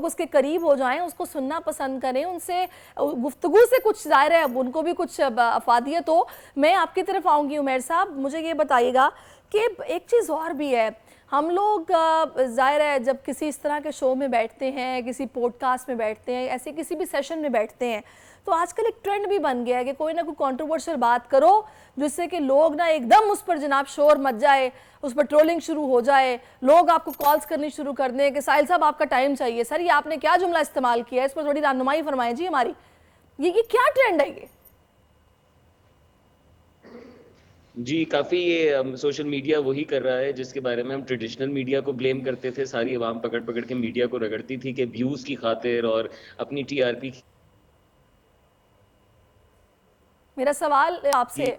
उसके करीब हो जाएं, उसको सुनना पसंद करें, उनसे गुफ्तगू से कुछ ज़ाहिर है उनको भी कुछ अफादियत हो। मैं आपकी तरफ आऊँगी उमैर साहब, मुझे ये बताइएगा कि एक चीज़ और भी है। हम लोग ज़ाहिर है जब किसी इस तरह के शो में बैठते हैं, किसी पॉडकास्ट में बैठते हैं, ऐसे किसी भी सेशन में बैठते हैं, तो आजकल एक ट्रेंड भी बन गया है कि कोई ना कोई कंट्रोवर्शियल बात करो जिससे कि लोग ना एकदम उस पर जनाब शोर मच जाए, उस पर ट्रोलिंग शुरू हो जाए, लोग आपको कॉल्स करनी शुरू कर दें कि साहिल साहब आपका टाइम चाहिए। सर ये आपने क्या जुमला इस्तेमाल किया है, इस पर थोड़ी रहनुमाई फरमाएं जी हमारी। ये क्या ट्रेंड है ये? जी, काफ़ी ये सोशल मीडिया वही कर रहा है जिसके बारे में हम ट्रेडिशनल मीडिया को ब्लेम करते थे। सारी आवाम पकड़ पकड़ के मीडिया को रगड़ती थी कि व्यूज़ की खातिर और अपनी टीआरपी। मेरा सवाल आपसे,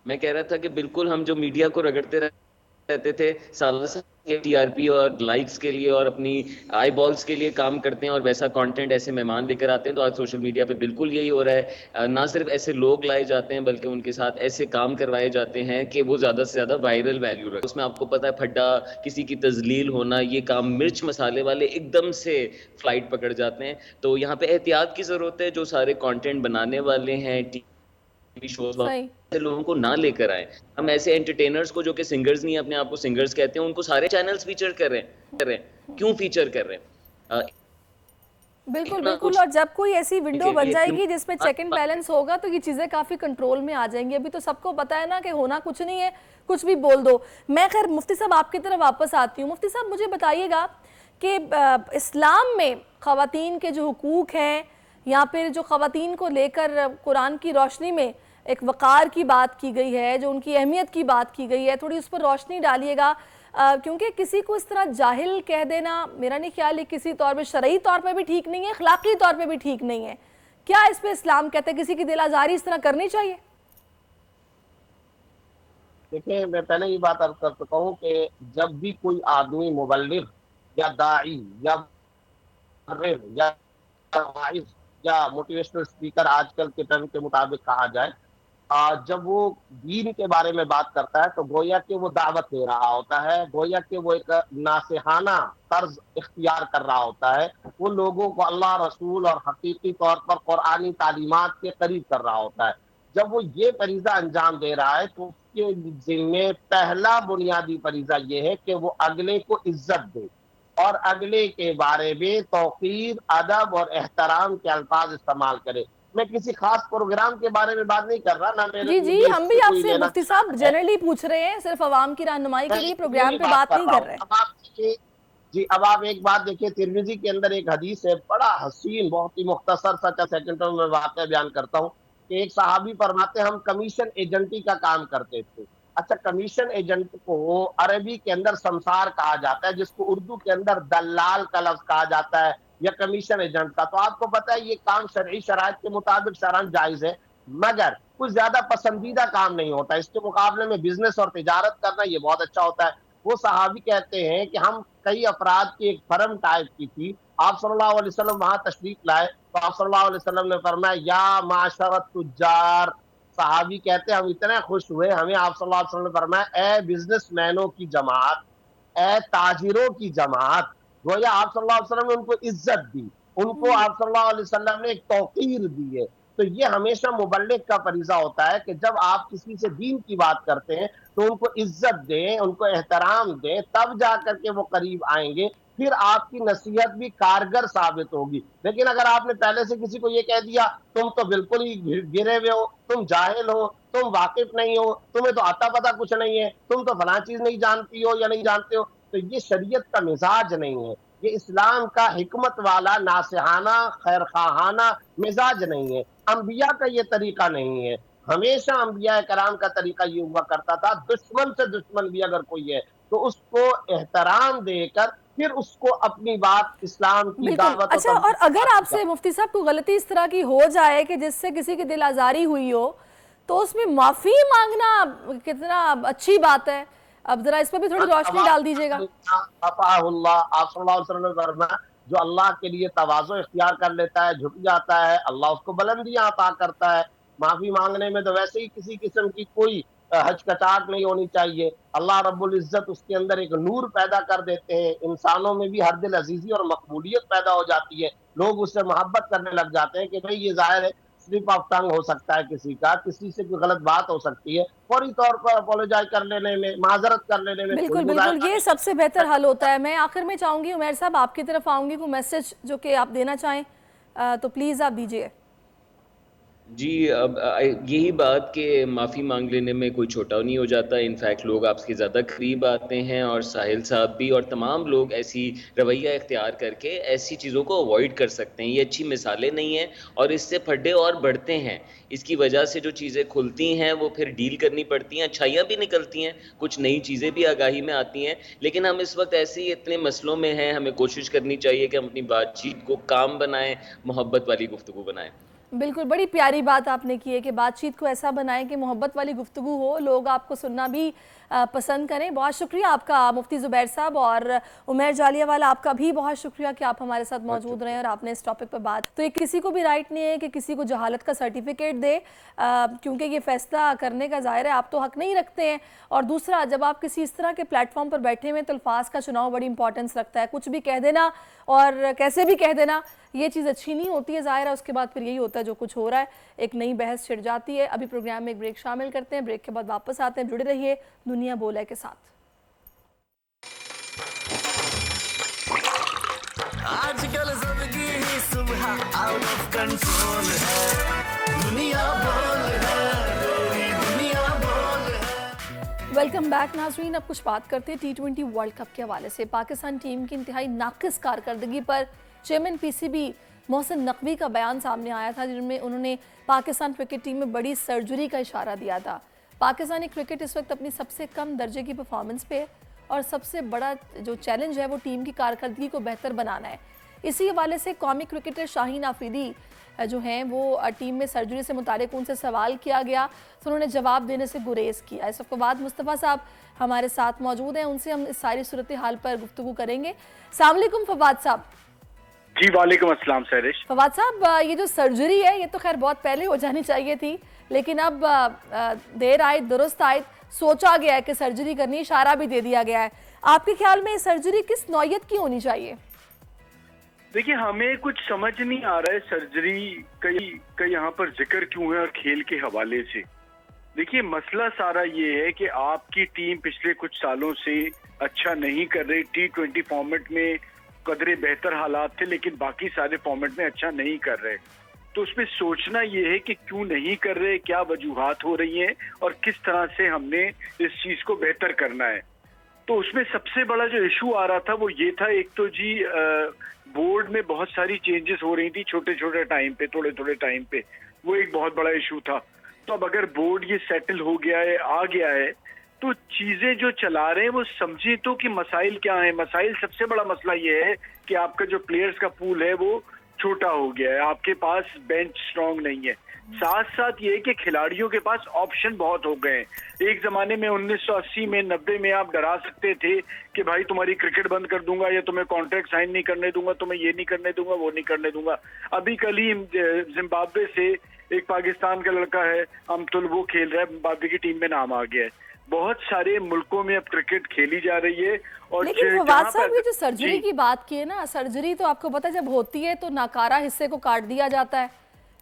मैं कह रहा था कि बिल्कुल हम जो मीडिया को रगड़ते रहते थे सालों से टीआरपी और लाइक्स के लिए और अपनी आई बॉल्स के लिए काम करते हैं और वैसा कंटेंट ऐसे मेहमान लेकर आते हैं, तो आज सोशल मीडिया पे बिल्कुल यही हो रहा है। ना सिर्फ ऐसे लोग लाए जाते हैं बल्कि उनके साथ ऐसे काम करवाए जाते हैं कि वो ज़्यादा से ज़्यादा वायरल वैल्यू रहे। उसमें आपको पता है फड्डा, किसी की तजलील होना, ये काम मिर्च मसाले वाले एकदम से फ्लाइट पकड़ जाते हैं। तो यहाँ पे एहतियात की ज़रूरत है। जो सारे कॉन्टेंट बनाने वाले हैं टीवी शोज वाले लोगों को ना लेकर आए। हम ऐसे एंटरटेनर्स को जो कि सिंगर्स नहीं अपने आप को सिंगर्स कहते हैं, उनको सारे चैनल्स फीचर कर रहे हैं। क्यों फीचर कर रहे हैं? बिल्कुल बिल्कुल। और जब कोई ऐसी विंडो बन जाएगी जिसमें चेक एंड बैलेंस होगा तो ये चीज़ें काफ़ी कंट्रोल में आ जाएंगी। अभी तो सबको पता है ना कि होना कुछ नहीं है, कुछ भी बोल दो। मैं खैर मुफ्ती साहब आपकी तरफ वापस आती हूँ। मुफ्ती साहब मुझे बताइएगा कि इस्लाम में ख़वातीन के जो हुकूक हैं या फिर जो ख़वातीन को लेकर कुरान की रोशनी में एक वक़ार की बात की गई है, जो उनकी अहमियत की बात की गई है, थोड़ी उस पर रोशनी डालिएगा। क्योंकि किसी को इस तरह जाहिल कह देना मेरा नहीं ख्याल है किसी तौर पे शरई तौर पे भी ठीक नहीं है, अखलाकी तौर पे भी ठीक नहीं है। क्या इस पे इस्लाम कहते हैं किसी की दिल आज़ारी इस तरह करनी चाहिए? देखिए, मैं पहले ये बात अर्ज कर चुका हूँ कि जब भी कोई आदमी मुबल्लिग या दाई या मोटिवेशनल स्पीकर आजकल के टर्म के मुताबिक कहा जाए, जब वो दीन के बारे में बात करता है तो गोया कि वो दावत दे रहा होता है, गोया कि वो एक नासिहाना तर्ज इख्तियार कर रहा होता है। वो लोगों को अल्लाह रसूल और हकीकी तौर पर कुरानी तालीमात के करीब कर रहा होता है। जब वो ये फरीजा अंजाम दे रहा है तो उसके जिम्मे पहला बुनियादी फरीजा ये है कि वो अगले को इज्जत दे और अगले के बारे में तौकीर, अदब और एहतराम के अल्फाज इस्तेमाल करे। मैं किसी खास प्रोग्राम के बारे में बात नहीं कर रहा ना मेरे। जी हम भी आपसे मुफ्ती साहब जनरली पूछ रहे हैं, सिर्फ अवाम की रहनुमाई के लिए प्रोग्राम पे बात नहीं कर रहे हैं। अब आप देखिए जी, अब आप एक बात देखिए, तिरमिजी के अंदर एक हदीस है, बड़ा हसीन, बहुत ही मुख्तसर सा सेकंडों में वाक़या बयान करता हूँ कि एक सहाबी फरमाते हम कमीशन एजेंटी का काम करते थे। अच्छा, कमीशन एजेंट को अरबी के अंदर समसार कहा जाता है, जिसको उर्दू के अंदर दलाल का लफ्ज कहा जाता है या कमीशन एजेंट का। तो आपको पता है ये काम शरई शराइत के मुताबिक शरअन जायज है, मगर कुछ ज्यादा पसंदीदा काम नहीं होता। इसके मुकाबले में बिजनेस और तिजारत करना ये बहुत अच्छा होता है। वो सहाबी कहते हैं कि हम कई अफराद की एक फर्म टाइप की थी, आप सल्लल्लाहु अलैहि वसल्लम वहां तशरीफ लाए तो आप सल्लल्लाहु अलैहि वसल्लम ने फरमाया या माशरत तुज्जार। सहाबी कहते हैं हम इतने खुश हुए, हमें आप सल्लल्लाहु अलैहि वसल्लम ने फरमाया ए बिजनेसमैनों की जमात, ए ताजिरों की जमात। गोया आप सल्लल्लाहु अलैहि वसल्लम ने उनको इज्जत दी, उनको आप सल्लल्लाहु अलैहि वसल्लम ने एक तौकीर दी है। तो ये हमेशा मुबल्लिग का फरीजा होता है कि जब आप किसी से दीन की बात करते हैं तो उनको इज्जत दें, उनको एहतराम दें, तब जाकर के वो करीब आएंगे, फिर आपकी नसीहत भी कारगर साबित होगी। लेकिन अगर आपने पहले से किसी को ये कह दिया तुम तो बिल्कुल ही गिरे हुए हो, तुम जाहिल हो, तुम वाकिफ नहीं हो, तुम्हें तो आता पता कुछ नहीं है, तुम तो फलां चीज नहीं जानती हो या नहीं जानते हो, तो ये शरीयत का मिजाज नहीं है, ये इस्लाम का हिकमत वाला नासिहाना खैर खाहाना मिजाज नहीं है, अंबिया का ये तरीका नहीं है। हमेशा अंबिया कराम का तरीका ये हुआ करता था, दुश्मन से दुश्मन भी अगर कोई है तो उसको एहतराम देकर फिर उसको अपनी बात इस्लाम की दावत। अच्छा, और अगर आपसे मुफ्ती साहब को गलती इस तरह की हो जाए कि जिससे किसी की दिल आजारी हुई हो, तो उसमें माफी मांगना कितना अच्छी बात है, अब जरा इस पर भी थोड़ी रोशनी डाल दीजिएगा। जो अल्लाह के लिए तवाज़ो इख्तियार कर लेता है, झुक जाता है, अल्लाह उसको बुलंदियां अता करता है। माफी मांगने में तो वैसे ही किसी किस्म की कोई हचकचाहट नहीं होनी चाहिए। अल्लाह रब्बुल इज्जत उसके अंदर एक नूर पैदा कर देते हैं, इंसानों में भी हर दिल अजीजी और मकबूलियत पैदा हो जाती है, लोग उससे मोहब्बत करने लग जाते हैं कि भाई ये जाहिर है स्लिप ऑफ टंग हो सकता है, किसी से कोई गलत बात हो सकती है, फौरी तौर पर अपोलोजाइज कर लेने में, माजरत कर लेने में बिल्कुल बिल्कुल ये सबसे बेहतर हल होता है। मैं आखिर में चाहूंगी उमैर साहब आपकी तरफ आऊंगी, कोई मैसेज जो कि आप देना चाहें तो प्लीज आप दीजिए। जी, अब यही बात कि माफ़ी मांग लेने में कोई छोटा नहीं हो जाता, इनफैक्ट लोग आपके ज़्यादा करीब आते हैं, और साहिल साहब भी और तमाम लोग ऐसी रवैया इख्तियार करके ऐसी चीज़ों को अवॉइड कर सकते हैं। ये अच्छी मिसालें नहीं हैं और इससे फड्डे और बढ़ते हैं। इसकी वजह से जो चीज़ें खुलती हैं वो फिर डील करनी पड़ती हैं, अच्छाइयाँ भी निकलती हैं, कुछ नई चीज़ें भी आगाही में आती हैं। लेकिन हम इस वक्त ऐसे ही इतने मसलों में हैं, हमें कोशिश करनी चाहिए कि हम अपनी बातचीत को काम बनाएं, मोहब्बत वाली गुफ्तगू बनाएं। बिल्कुल, बड़ी प्यारी बात आपने की है कि बातचीत को ऐसा बनाएं कि मोहब्बत वाली गुफ्तगू हो, लोग आपको सुनना भी पसंद करें। बहुत शुक्रिया आपका मुफ्ती ज़ुबैर साहब, और उमैर जालियावाला आपका भी बहुत शुक्रिया कि आप हमारे साथ मौजूद रहे और आपने इस टॉपिक पर बात। तो ये किसी को भी राइट नहीं है कि किसी को जहालत का सर्टिफिकेट दे, क्योंकि ये फैसला करने का ज़ाहिर है आप तो हक नहीं रखते हैं। और दूसरा, जब आप किसी इस तरह के प्लेटफॉर्म पर बैठे हुए तो अल्फाज का चुनाव बड़ी इंपॉर्टेंस रखता है, कुछ भी कह देना और कैसे भी कह देना ये चीज़ अच्छी नहीं होती है, ज़ाहिर है। उसके बाद फिर यही होता है जो कुछ हो रहा है, एक नई बहस छिड़ जाती है। अभी प्रोग्राम में एक ब्रेक शामिल करते हैं, ब्रेक के बाद वापस आते हैं। जुड़े रहिए दुनिया बोले के साथ। आजकल सबकी ही सुबह आउट ऑफ कंट्रोल है, दुनिया बोल है, दुनिया बोल है। वेलकम बैक नाज़रीन, अब कुछ बात करते हैं T20 वर्ल्ड कप के हवाले से। पाकिस्तान टीम की इंतहाई नाकिस कारकर्दगी पर चेयरमैन PCB मोहसिन नकवी का बयान सामने आया था, जिनमें उन्होंने पाकिस्तान क्रिकेट टीम में बड़ी सर्जरी का इशारा दिया था। पाकिस्तानी क्रिकेट इस वक्त अपनी सबसे कम दर्जे की परफॉर्मेंस पे, और सबसे बड़ा जो चैलेंज है वो टीम की कारकर्दगी को बेहतर बनाना है। इसी हवाले से कौमी क्रिकेटर शाहीन आफरीदी जो हैं वो टीम में सर्जरी से मुतालिक उनसे सवाल किया गया, तो उन्होंने जवाब देने से गुरेज किया। इस वक्त बाद मुस्तफ़ा साहब हमारे साथ मौजूद हैं, उनसे हम इस सारी सूरत हाल पर गुफ्तगू करेंगे। अस्सलाम वालेकुम फवाद साहब। जी वालेकुम अस्सलाम सैरिश। फवाद साहब, ये जो सर्जरी है ये तो खैर बहुत पहले हो जानी चाहिए थी, लेकिन अब देर आए दुरुस्त आए, सोचा गया है कि सर्जरी करनी, इशारा भी दे दिया गया है। आपके ख्याल में सर्जरी किस नौयत की होनी चाहिए? देखिए, हमें कुछ समझ नहीं आ रहा है सर्जरी का यहाँ पर जिक्र क्यों है और खेल के हवाले से। देखिए, मसला सारा ये है कि आपकी टीम पिछले कुछ सालों से अच्छा नहीं कर रही। T20 फॉर्मेट में कदरे बेहतर हालात थे, लेकिन बाकी सारे फॉर्मेट में अच्छा नहीं कर रहे। तो उसमें सोचना ये है कि क्यों नहीं कर रहे, क्या वजूहात हो रही हैं और किस तरह से हमने इस चीज को बेहतर करना है। तो उसमें सबसे बड़ा जो इशू आ रहा था वो ये था, एक तो जी बोर्ड में बहुत सारी चेंजेस हो रही थी छोटे छोटे टाइम पे, थोड़े थोड़े टाइम पे, वो एक बहुत बड़ा इशू था। तो अब अगर बोर्ड ये सेटल हो गया है, आ गया है, तो चीजें जो चला रहे हैं वो समझे तो कि मसाइल क्या है। मसाइल सबसे बड़ा मसला ये है कि आपका जो प्लेयर्स का पूल है वो छोटा हो गया है, आपके पास बेंच स्ट्रांग नहीं है। साथ साथ ये कि खिलाड़ियों के पास ऑप्शन बहुत हो गए हैं। एक जमाने में 1980 में 90 में आप डरा सकते थे कि भाई तुम्हारी क्रिकेट बंद कर दूंगा, या तुम्हें कॉन्ट्रैक्ट साइन नहीं करने दूंगा, तुम्हें ये नहीं करने दूंगा, वो नहीं करने दूंगा। अभी कल ही जिम्बाब्वे से एक पाकिस्तान का लड़का है अमतुल, वो खेल रहा है, जिम्बाब्वे की टीम में नाम आ गया है। बहुत सारे मुल्कों में अब क्रिकेट खेली जा रही है। और लेकिन फवाद साहब, ये जो सर्जरी की बात की है ना, सर्जरी तो आपको पता है जब होती है तो नाकारा हिस्से को काट दिया जाता है,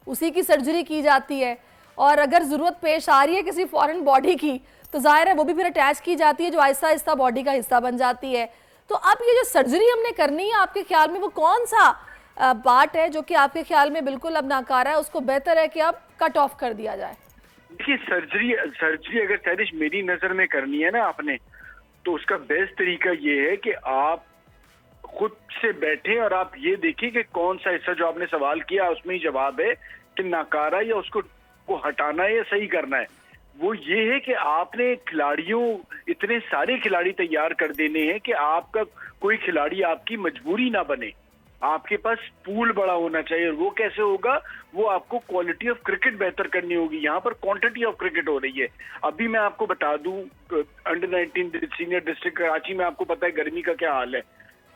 उसी की सर्जरी की जाती है। और अगर जरूरत पेश आ रही है किसी फॉरेन बॉडी की तो जाहिर है वो भी फिर अटैच की जाती है, जो आहिस्ता आहिस्ता बॉडी का हिस्सा बन जाती है। तो अब ये जो सर्जरी हमने करनी है, आपके ख्याल में वो कौन सा पार्ट है जो कि आपके ख्याल में बिल्कुल अब नाकारा है, उसको बेहतर है कि अब कट ऑफ कर दिया जाए? देखिए, सर्जरी अगर सैरिश मेरी नजर में करनी है ना आपने, तो उसका बेस्ट तरीका ये है कि आप खुद से बैठे और आप ये देखिए कि कौन सा हिस्सा जो आपने सवाल किया उसमें ही जवाब है कि नाकारा या उसको हटाना है या सही करना है। वो ये है कि आपने खिलाड़ियों, इतने सारे खिलाड़ी तैयार कर देने हैं कि आपका कोई खिलाड़ी आपकी मजबूरी ना बने। आपके पास पूल बड़ा होना चाहिए, और वो कैसे होगा? वो आपको क्वालिटी ऑफ क्रिकेट बेहतर करनी होगी। यहाँ पर क्वांटिटी ऑफ क्रिकेट हो रही है। अभी मैं आपको बता दूं, अंडर 19 सीनियर डिस्ट्रिक्ट कराची में आपको पता है गर्मी का क्या हाल है।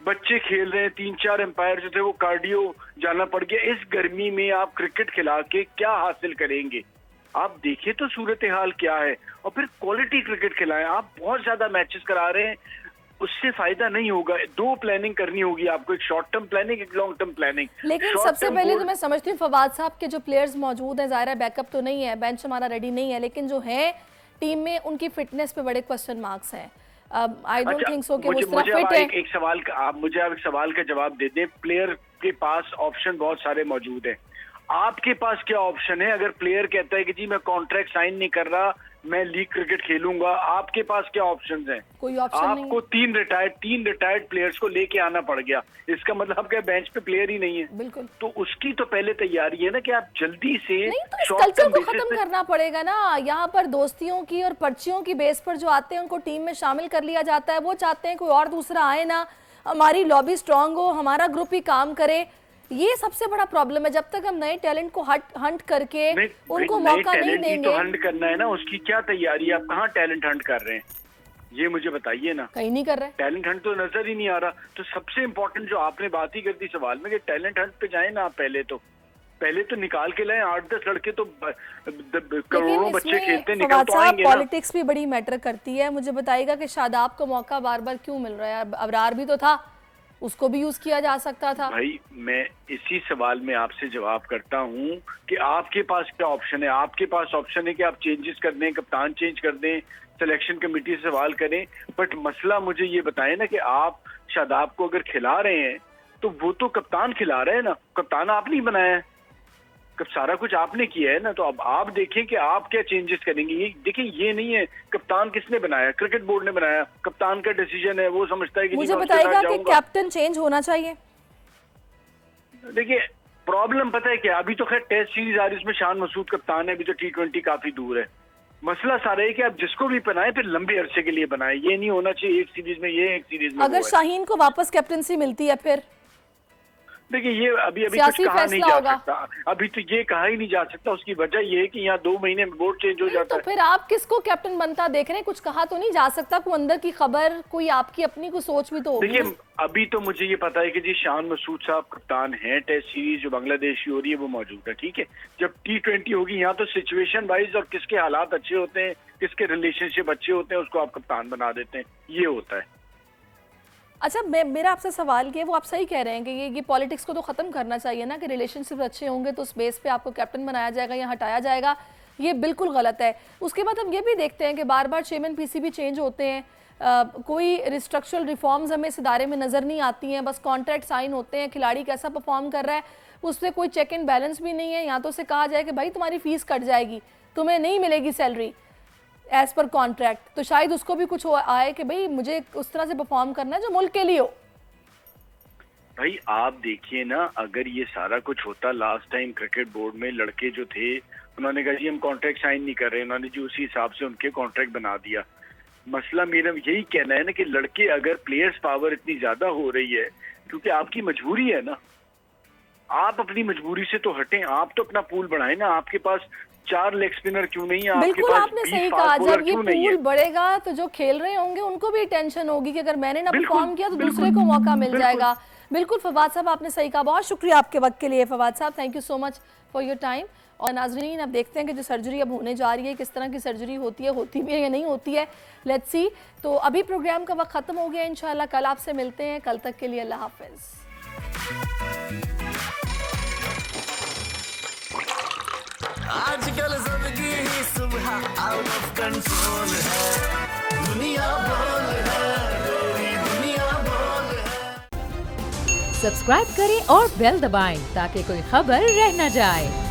बच्चे खेल रहे हैं, 3-4 एम्पायर जो थे वो कार्डियो जाना पड़ गया। इस गर्मी में आप क्रिकेट खिला के क्या हासिल करेंगे? आप देखिए तो सूरत हाल क्या है, और फिर क्वालिटी क्रिकेट खिलाएं। आप बहुत ज्यादा मैचेस करा रहे हैं, उससे फायदा नहीं होगा। दो प्लानिंग करनी होगी आपको, एक शॉर्ट टर्म प्लानिंग, एक लॉन्ग टर्म प्लानिंग। लेकिन सबसे पहले तो मैं समझती हूँ फवाद साहब के जो प्लेयर्स मौजूद हैं, ज़ाहिर है बैकअप तो नहीं है, बेंच हमारा रेडी नहीं है, लेकिन जो है टीम में उनकी फिटनेस पे बड़े क्वेश्चन मार्क्स हैं। आई डोंट थिंक सो कि वो इस तरह फिट है। एक सवाल का आप मुझे एक सवाल का जवाब दे दें। प्लेयर के पास ऑप्शन बहुत सारे मौजूद हैं, आपके पास क्या ऑप्शन है? अगर प्लेयर कहता है कि जी मैं कॉन्ट्रैक्ट साइन नहीं कर रहा, मैं लीग क्रिकेट खेलूंगा, आपके पास क्या ऑप्शंस हैं? कोई ऑप्शन नहीं। आपको तीन रिटायर्ड प्लेयर्स को लेके आना पड़ गया। इसका मतलब क्या बेंच पे प्लेयर ही नहीं है? बिल्कुल। तो उसकी तो पहले तैयारी है ना कि आप जल्दी से नहीं, तो इस कल्चर को खत्म करना पड़ेगा ना। यहाँ पर दोस्तियों की और पर्चियों की बेस पर जो आते हैं उनको टीम में शामिल कर लिया जाता है। वो चाहते हैं कोई और दूसरा आए ना, हमारी लॉबी स्ट्रांग हो, हमारा ग्रुप ही काम करे। ये सबसे बड़ा प्रॉब्लम है। जब तक हम नए टैलेंट को हंट करके उनको मौका नहीं देंगे। तो हंट करना है ना, उसकी क्या तैयारी है? आप कहाँ टैलेंट हंट कर रहे हैं, ये मुझे बताइए ना। कहीं नहीं कर रहे, टैलेंट हंट तो नजर ही नहीं आ रहा। तो सबसे इम्पोर्टेंट जो आपने बात ही कर दी सवाल में कि टैलेंट हंट पे जाए ना आप, पहले तो निकाल के लाए। 8-10 लड़के तो करोड़ों बच्चे खेलते हैं, निकल तो आएंगे ना। पॉलिटिक्स भी बड़ी मैटर करती है। मुझे बताइएगा कि शादाब को मौका बार बार क्यों मिल रहा है? अबरार भी तो था, उसको भी यूज किया जा सकता था। भाई मैं इसी सवाल में आपसे जवाब करता हूँ कि आपके पास क्या ऑप्शन है? आपके पास ऑप्शन है कि आप चेंजेस कर दें, कप्तान चेंज कर दें, सिलेक्शन कमेटी से सवाल करें। बट मसला मुझे ये बताएं ना कि आप शादाब को अगर खिला रहे हैं तो वो तो कप्तान खिला रहे हैं ना, कप्तान आप नहीं बनाया है, सारा कुछ आपने किया है ना। तो अब आप देखें कि आप क्या चेंजेस करेंगे। ये देखिए, ये नहीं है कप्तान किसने बनाया, क्रिकेट बोर्ड ने बनाया, कप्तान का डिसीजन है, वो समझता है कि मुझे बताइएगा कि कैप्टन चेंज होना चाहिए। देखिए प्रॉब्लम पता है क्या, अभी तो खैर टेस्ट सीरीज आ रही है, उसमें शान मसूद कप्तान है, अभी तो T20 काफी दूर है। मसला सारा है कि आप जिसको भी बनाए फिर लंबे अरसे के लिए बनाए। ये नहीं होना चाहिए एक सीरीज में ये, एक सीरीज में। अगर शाहीन को वापस कैप्टनसी मिलती है फिर देखिए, ये अभी कुछ कहा नहीं जा सकता। अभी तो ये कहा ही नहीं जा सकता। उसकी वजह ये है कि यहाँ 2 महीने में बोर्ड चेंज हो जाता है। तो फिर आप किसको कैप्टन बनता देख रहे हैं? कुछ कहा तो नहीं जा सकता, कोई अंदर की खबर, कोई आपकी अपनी कोई सोच भी तो होगी। देखिए अभी तो मुझे ये पता है कि जी शान मसूद साहब कप्तान हैं। टेस्ट सीरीज जो बांग्लादेश की हो रही है वो मौजूद है, ठीक है। जब T20 होगी, यहाँ तो सिचुएशन वाइज और किसके हालात अच्छे होते हैं, किसके रिलेशनशिप अच्छे होते हैं, उसको आप कप्तान बना देते हैं, ये होता है। अच्छा, मेरा आपसे सवाल ये, वो आप सही कह रहे हैं कि ये पॉलिटिक्स को तो ख़त्म करना चाहिए ना, कि रिलेशनशिप अच्छे होंगे तो उस बेस पे आपको कैप्टन बनाया जाएगा या हटाया जाएगा। ये बिल्कुल गलत है। उसके बाद हम ये भी देखते हैं कि बार बार चेयरमैन PCB चेंज होते हैं, कोई रिस्ट्रक्चरल रिफॉर्म्स हमें इस इदारे में नज़र नहीं आती हैं, बस कॉन्ट्रैक्ट साइन होते हैं, खिलाड़ी कैसा परफॉर्म कर रहा है उस पर कोई चेक एंड बैलेंस भी नहीं है। यहाँ तो उसे कहा जाए कि भाई तुम्हारी फीस कट जाएगी, तुम्हें नहीं मिलेगी सैलरी एज पर कॉन्ट्रैक्ट, तो शायद उसको भी कुछ आए कि भाई मुझे उस तरह से परफॉर्म करना है जो मुल्क के लिए हो। भाई आप देखिए ना, अगर ये सारा कुछ होता, लास्ट टाइम क्रिकेट बोर्ड में लड़के जो थे उन्होंने कहा जी हम कॉन्ट्रैक्ट साइन नहीं कर रहे, उन्होंने जी उसी हिसाब से उनके कॉन्ट्रैक्ट बना दिया। मसला मेरा यही कहना है ना कि लड़के, अगर प्लेयर्स पावर इतनी ज्यादा हो रही है क्योंकि आपकी मजबूरी है ना, आप अपनी मजबूरी से तो हटें, आप तो अपना पूल बढ़ाएं ना। आपके पास 4 लेग स्पिनर क्यों नहीं है? आपके बिल्कुल पास आपने 20 सही फास्ट कहा, बॉलर जब ये क्यों नहीं है? पूल बढ़ेगा तो जो खेल रहे होंगे उनको भी टेंशन होगी कि अगर मैंने ना परफॉर्म किया तो दूसरे को मौका मिल जाएगा। बिल्कुल फवाद साहब, आपने सही कहा। बहुत शुक्रिया आपके वक्त के लिए फवाद साहब, thank you so much for your time. और नाजरीन, अब देखते हैं कि जो सर्जरी अब होने जा रही है किस तरह की सर्जरी होती है, होती भी है या नहीं होती है, लेट्स सी। तो अभी प्रोग्राम का वक्त खत्म हो गया, इंशाल्लाह कल आपसे मिलते हैं। कल तक के लिए अल्लाह हाफिज। आजकल जिंदगी ही सुबह आउट ऑफ कंट्रोल है, दुनिया बोल है, तेरी दुनिया बोल है। सब्सक्राइब करें और बेल दबाएं ताकि कोई खबर रह न जाए।